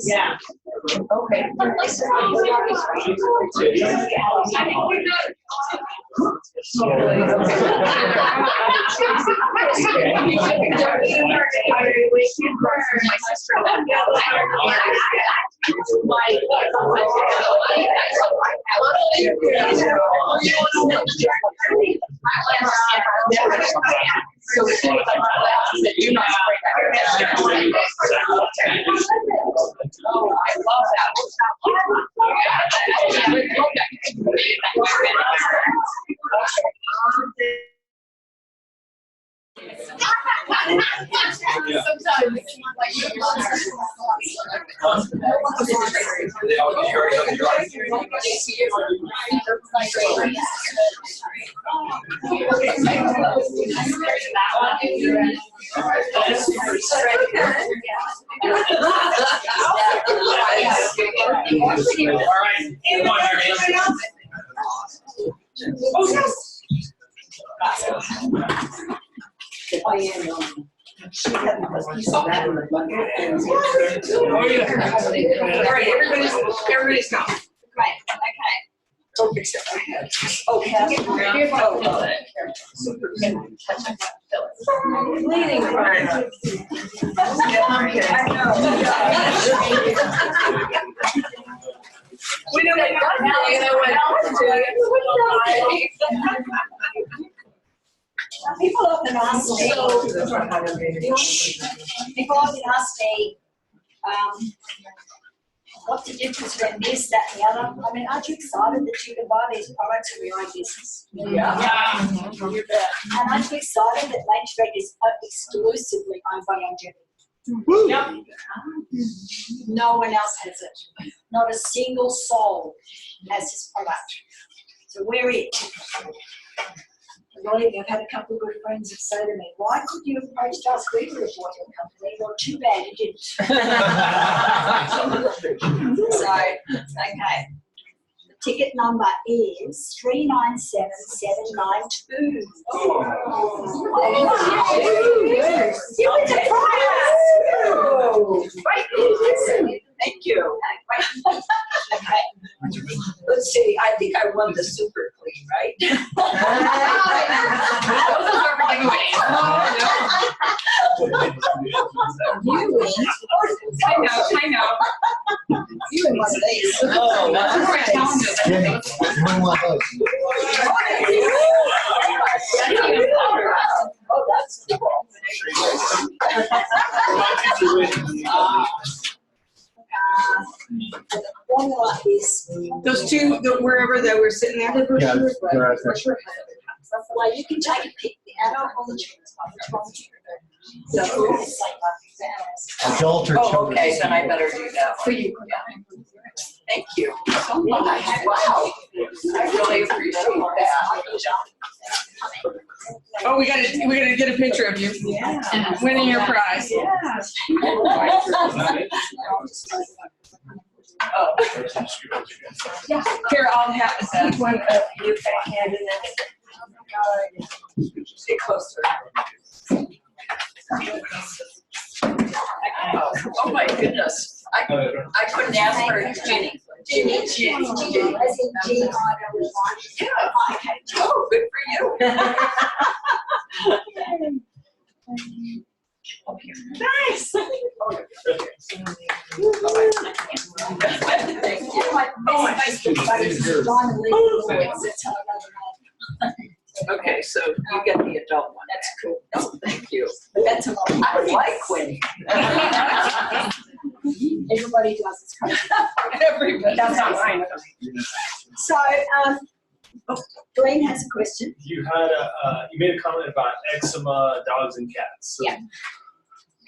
Yeah. Okay. So as soon as I do not spray that. Oh, I love Everybody's gone. Right, okay. Okay. Bleeding crying. I know. We know they got it, and I went, People often ask me, what's the difference between this, that, and the other? I mean, aren't you excited that you can buy these products in your own business? yeah. You bet. And aren't you excited that Main Street is exclusively owned by Longevity? Yep. No one else has it. Not a single soul has this product. So we're it. Believe me, I've had a couple of good friends that say to me, why could you approach us? We would have bought your company. Well, too bad you didn't. So, okay. The ticket number is 397792. Oh, you went to prize! Right. Thank you. Okay. Let's see, I think I won the super clean, right? You win. I know. You win one of these. Oh, that's what I'm telling you. Jenny, you might want those. Oh, that's cool. The formula is Those two, wherever they were sitting there. Yeah, they're right there. well, you can take a pick the adult or the children's one, which one would you prefer? So it's like Adult or Oh, children? okay, then I better do that for one. you. Thank you so much. Wow. I really appreciate that. Oh, we gotta get a picture of you. Yeah. Winning your prize. Yes. Oh. Yeah. Here, I'll have that one of you back hand and then. Get closer. Oh my goodness. I couldn't ask her Ginny. Ginny. As in G-I-N-N-Y. Yeah. Okay. Oh, good for you. Nice. Thank you. My Facebook buddy is Donna Lee. Okay, so you get the adult one. That's cool. Oh, thank you. But that's a lot. I like winning. Everybody does, it's crazy. Everybody. That's not mine. So, Glenn has a question. You had you made a comment about eczema, dogs and cats. So Yeah.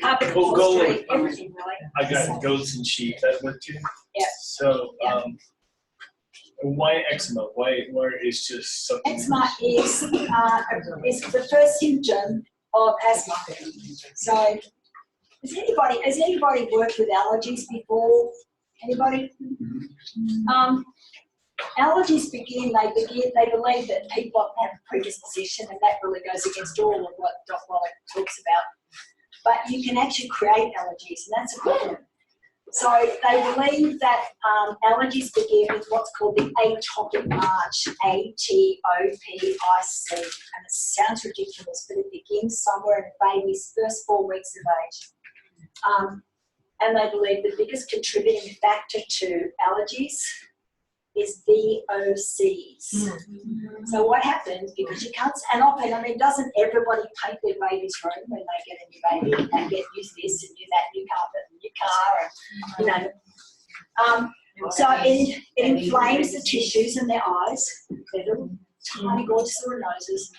Carpet, We'll go upholstery, with- everything really. I got goats and sheep that went to. Yeah. So Yeah. Why eczema? Why is just something? Eczema is the first symptom of asthma. So, has anybody worked with allergies before? Anybody? Allergies they believe that people have a predisposition, and that really goes against all of what Dr. Wallach talks about. But you can actually create allergies, and that's a problem. So they believe that allergies begin with what's called the atopic march, A-T-O-P-I-C, and it sounds ridiculous, but it begins somewhere in a baby's first 4 weeks of age. And they believe the biggest contributing factor to allergies is VOCs. So what happens, because you can't, and often, doesn't everybody paint their baby's room when they get a new baby and use this and use that, new carpet and new car, and, so it inflames the tissues in their eyes, their little tiny gorgeous little noses,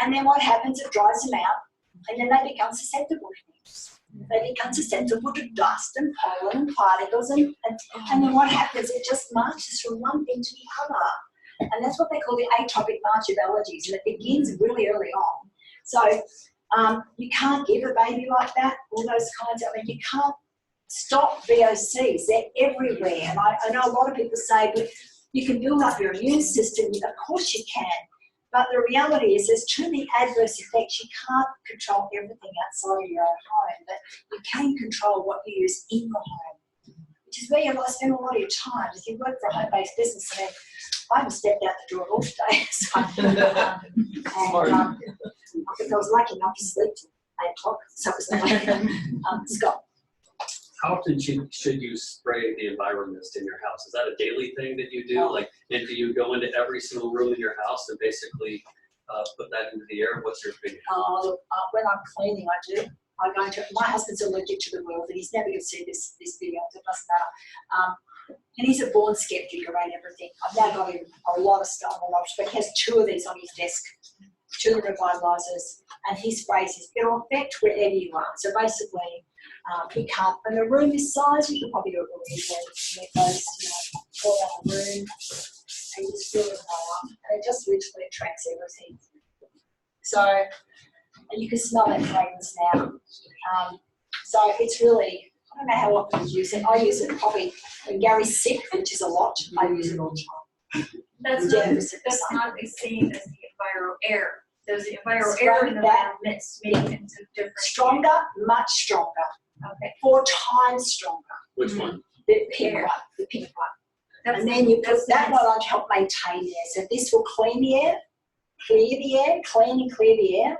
and then what happens, it dries them out, and then they become susceptible to things. They become susceptible to dust and pollen and particles, and then what happens, it just marches from one thing to the other. And that's what they call the atopic march of allergies, and it begins really early on. So you can't give a baby like that, all those kinds of, you can't stop VOCs, they're everywhere. And I know a lot of people say, but you can build up your immune system, of course you can. But the reality is there's too many adverse effects. You can't control everything outside of your own home, but you can control what you use in the home, which is where you spend a lot of your time. If you work for a home-based business, I haven't stepped out the door at all today. So, I think I was lucky enough to sleep till 8 o'clock, so it was like, Scott. How often should you spray the environmist in your house? Is that a daily thing that you do? And do you go into every single room in your house and basically put that into the air? What's your opinion? When I'm cleaning, I do. I go into, my husband's allergic to the world, and he's never going to see this video, so it doesn't matter. And he's a born skeptic around everything. I've now got him a lot of stuff, but he has 2 of these on his desk, 2 revitalisers, and he sprays his. It'll affect wherever you are. So basically, you can't, when the room is size, you can probably do it really easily. Those, all around the room, and you just fill it all up, and it just literally attracts everything. So, and you can smell that fragrance now. So it's really, I don't know how often you use it. I use it probably when Gary's sick, which is a lot. I use it all the time. That's not the same as the enviro air. There's the enviro air and the environment's making it different. Stronger, much stronger. Okay. 4 times stronger. Which one? The pink one. The pink one. And then you put that one on to help maintain the air. So this will clean the air, clear the air, clean and clear the air.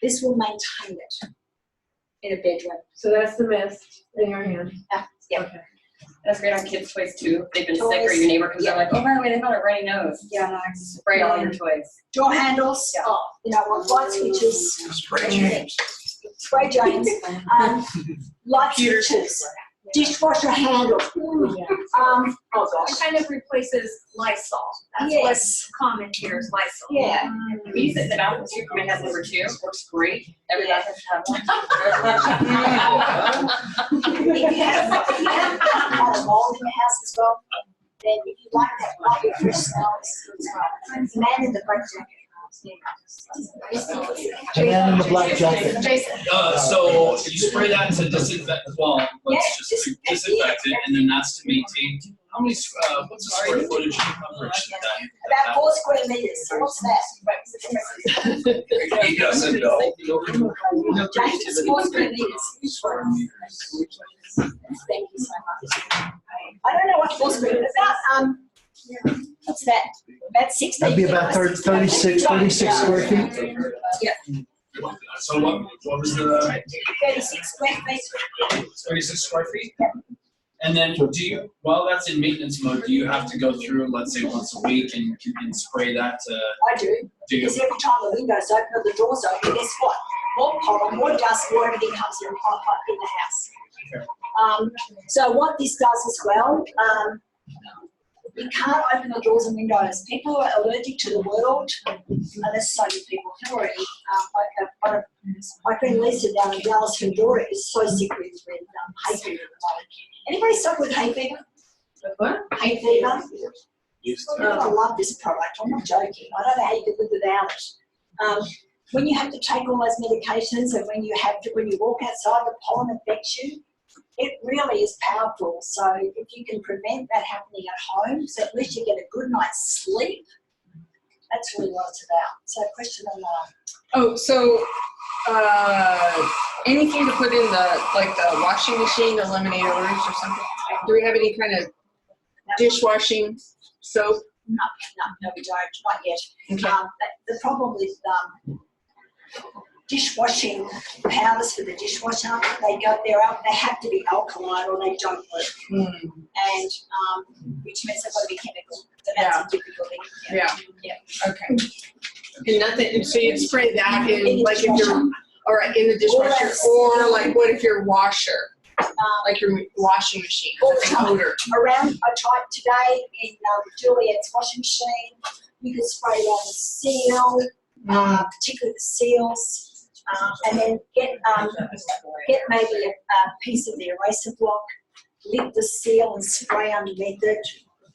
This will maintain it in a bedroom. So that's the mist in your hand. Yeah. Okay. That's great on kids' toys too. They've been Toys. sick or your neighbor comes, they're like, oh, by the way, they've got a runny nose. Yeah, no. Spray all your toys. Door handles, light switches, spray drains, light switches, dishwasher handle. Oh gosh. It kind of replaces Lysol. That's Yes. what's common here is Lysol. Yeah. We use it in the bathroom too. Superman has number 2. Works great. Every bathroom has one. If you have a mold in the house as well, then if you like that lovely fresh smell, it's right. Man in the black jacket. The man in the black jacket. Jason. So you spray that to disinfect, well, let's Yeah, just disinfect it, and then that's to maintain. How many, what's the square footage coverage of that? About 4 square meters. So what's that? He doesn't know. James, it's 4 square meters. Thank you so much. I don't know what 4 square meters are. What's that? About 16. That'd be about 36 square feet. Yeah. So what was the 36 square feet. 36 square feet? Yeah. And then do you, while that's in maintenance mode, do you have to go through, let's say once a week and spray that to? I do. Because every time the windows open or the doors open, guess what? More pollen, more dust, more everything comes in the house. Okay. So what this does as well, you can't open the doors and windows. People are allergic to the world, and there's so many people who are already. My friend Lisa down in Dallas, her daughter is so sick with hay fever at the moment. Anybody suffer with hay fever? What? Hay fever? used to. You're gonna love this product, I'm not joking, I don't know how you could live without it. When you have to take all those medications and when you walk outside, the pollen affects you, it really is powerful. So if you can prevent that happening at home, so at least you get a good night's sleep, that's really what it's about. So question number 1. Oh, so, anything to put in the washing machine, eliminate odors or something? Do we have any kind of dishwashing soap? No, we don't, not yet. Okay. The problem with dishwashing powders for the dishwasher, they have to be alkaline or they don't work. And which means they've got to be chemical. So that's a difficult thing. Yeah. Okay. And nothing. So you'd spray that in like if you're all right in the dishwasher, or like what if your washer, like your washing machine, has an odor. Around, I tried today in Juliette's washing machine. You could spray it on the seal, particularly the seals. And then get maybe a piece of the eraser block, lift the seal and spray underneath it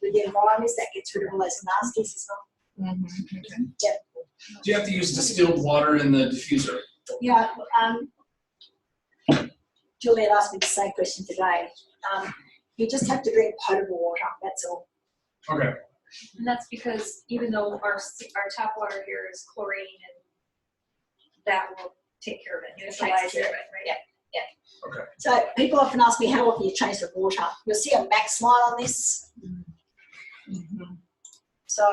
with the environment. That gets rid of all those nasties as well. Okay. Yep. Do you have to use distilled water in the diffuser? Yeah. Juliette asked me the same question today. You just have to drink potable water. That's all. Okay. And that's because even though our tap water here is chlorine, and that will take care of it, neutralize it, right? Yeah. Okay. So people often ask me how often you change the water. You'll see a max line on this. So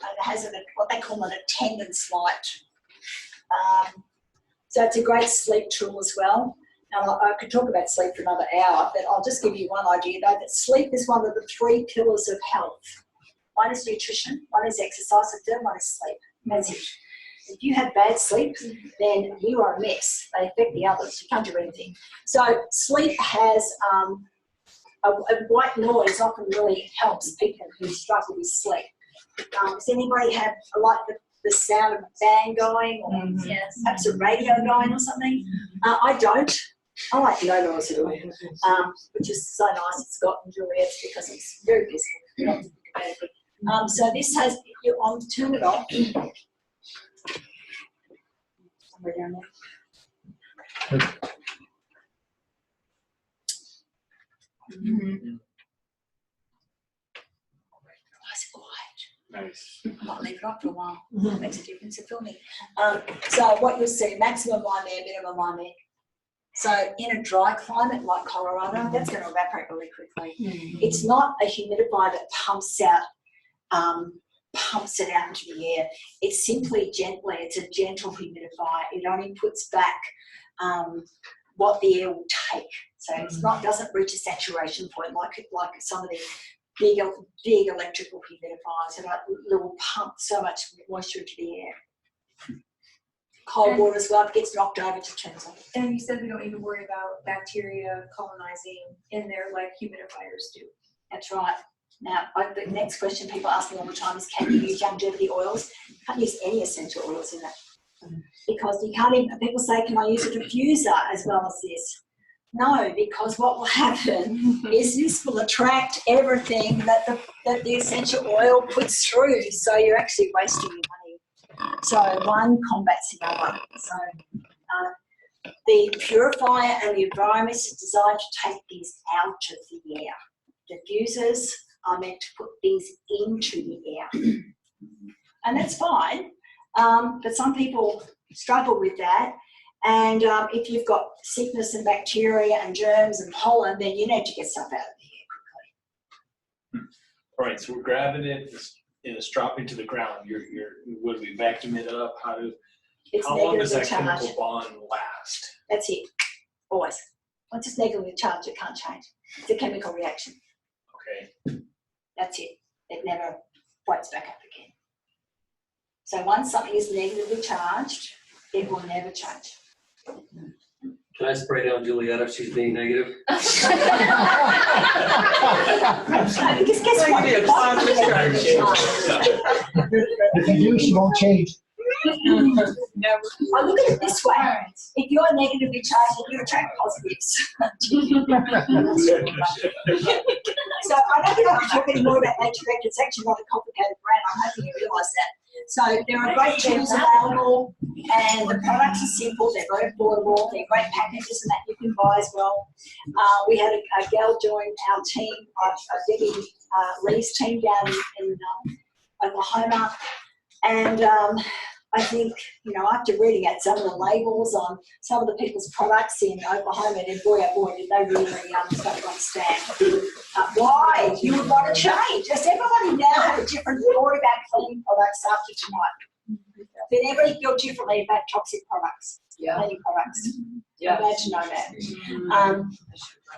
it has what they call an attendance light. So it's a great sleep tool as well. Now I could talk about sleep for another hour, but I'll just give you one idea though, that sleep is one of the 3 pillars of health. One is nutrition, one is exercise, the third one is sleep. That's it. If you have bad sleep, then you are a mess. They affect the others. You can't do anything. So sleep has a white noise often really helps people who struggle with sleep. Does anybody have like the sound of a fan going or perhaps a radio going or something? I don't. I like no noise at all, which is so nice. It's got in Juliette's because it's very peaceful. You don't have to think about it. So this has, I'll turn it off. Somewhere down there. Nice and quiet. Nice. I might leave it up for a while. Makes a difference in filming. So what you'll see, maximum line there, minimum line there. So in a dry climate like Colorado, that's going to evaporate really quickly. It's not a humidifier that pumps it out into the air. It's simply it's a gentle humidifier. It only puts back what the air will take. So it's doesn't reach a saturation point like some of the big electrical humidifiers that will pump so much moisture into the air. Cold water as well, if it gets knocked over, it just turns on. And you said we don't need to worry about bacteria colonizing in there like humidifiers do. That's right. Now, the next question people ask me all the time is, can you use longevity oils? You can't use any essential oils in that. Because you can't even, people say, can I use a diffuser as well as this? No, because what will happen is this will attract everything that the essential oil puts through. So you're actually wasting your money. So one combats the other. So the purifier and the environment is designed to take these out of the air. Diffusers are meant to put these into the air. And that's fine, but some people struggle with that. And if you've got sickness and bacteria and germs and pollen, then you need to get stuff out of the air quickly. All right, so we're grabbing it and it's dropping to the ground. Would we vacuum it up? How long does that chemical bond last? That's it, always. Once it's negatively charged, it can't change. It's a chemical reaction. Okay. That's it. It never floats back up again. So once something is negatively charged, it will never change. Can I spray down Juliette if she's being negative? Because guess what? If you do, she won't change. I look at it this way. If you're negatively charged, you attract positives. So I don't think I can talk any more about Nature Direct. It's actually not a complicated brand. I'm hoping you realise that. So there are great tools available, and the products are simple. They're very affordable. They're great packages and that you can buy as well. We had a gal join our team, Debbie Lee's team down in Oklahoma, and I think, you know, after reading out some of the labels on some of the people's products in Oklahoma, and boy, oh boy, did they really start to understand why you would want to change. Just everybody now have a different story about cleaning products after tonight. Then everybody feel differently about toxic products, cleaning products. Yeah. I'm glad to know that.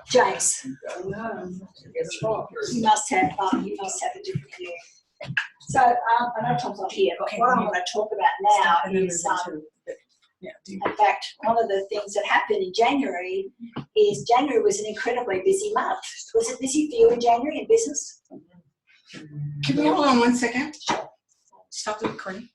James, you must have a different view. So I know Tom's not here, but what I want to talk about now is, in fact, one of the things that happened in January is January was an incredibly busy month. Was it busy for you in January in business? Can we hold on 1 second? Stop the recording.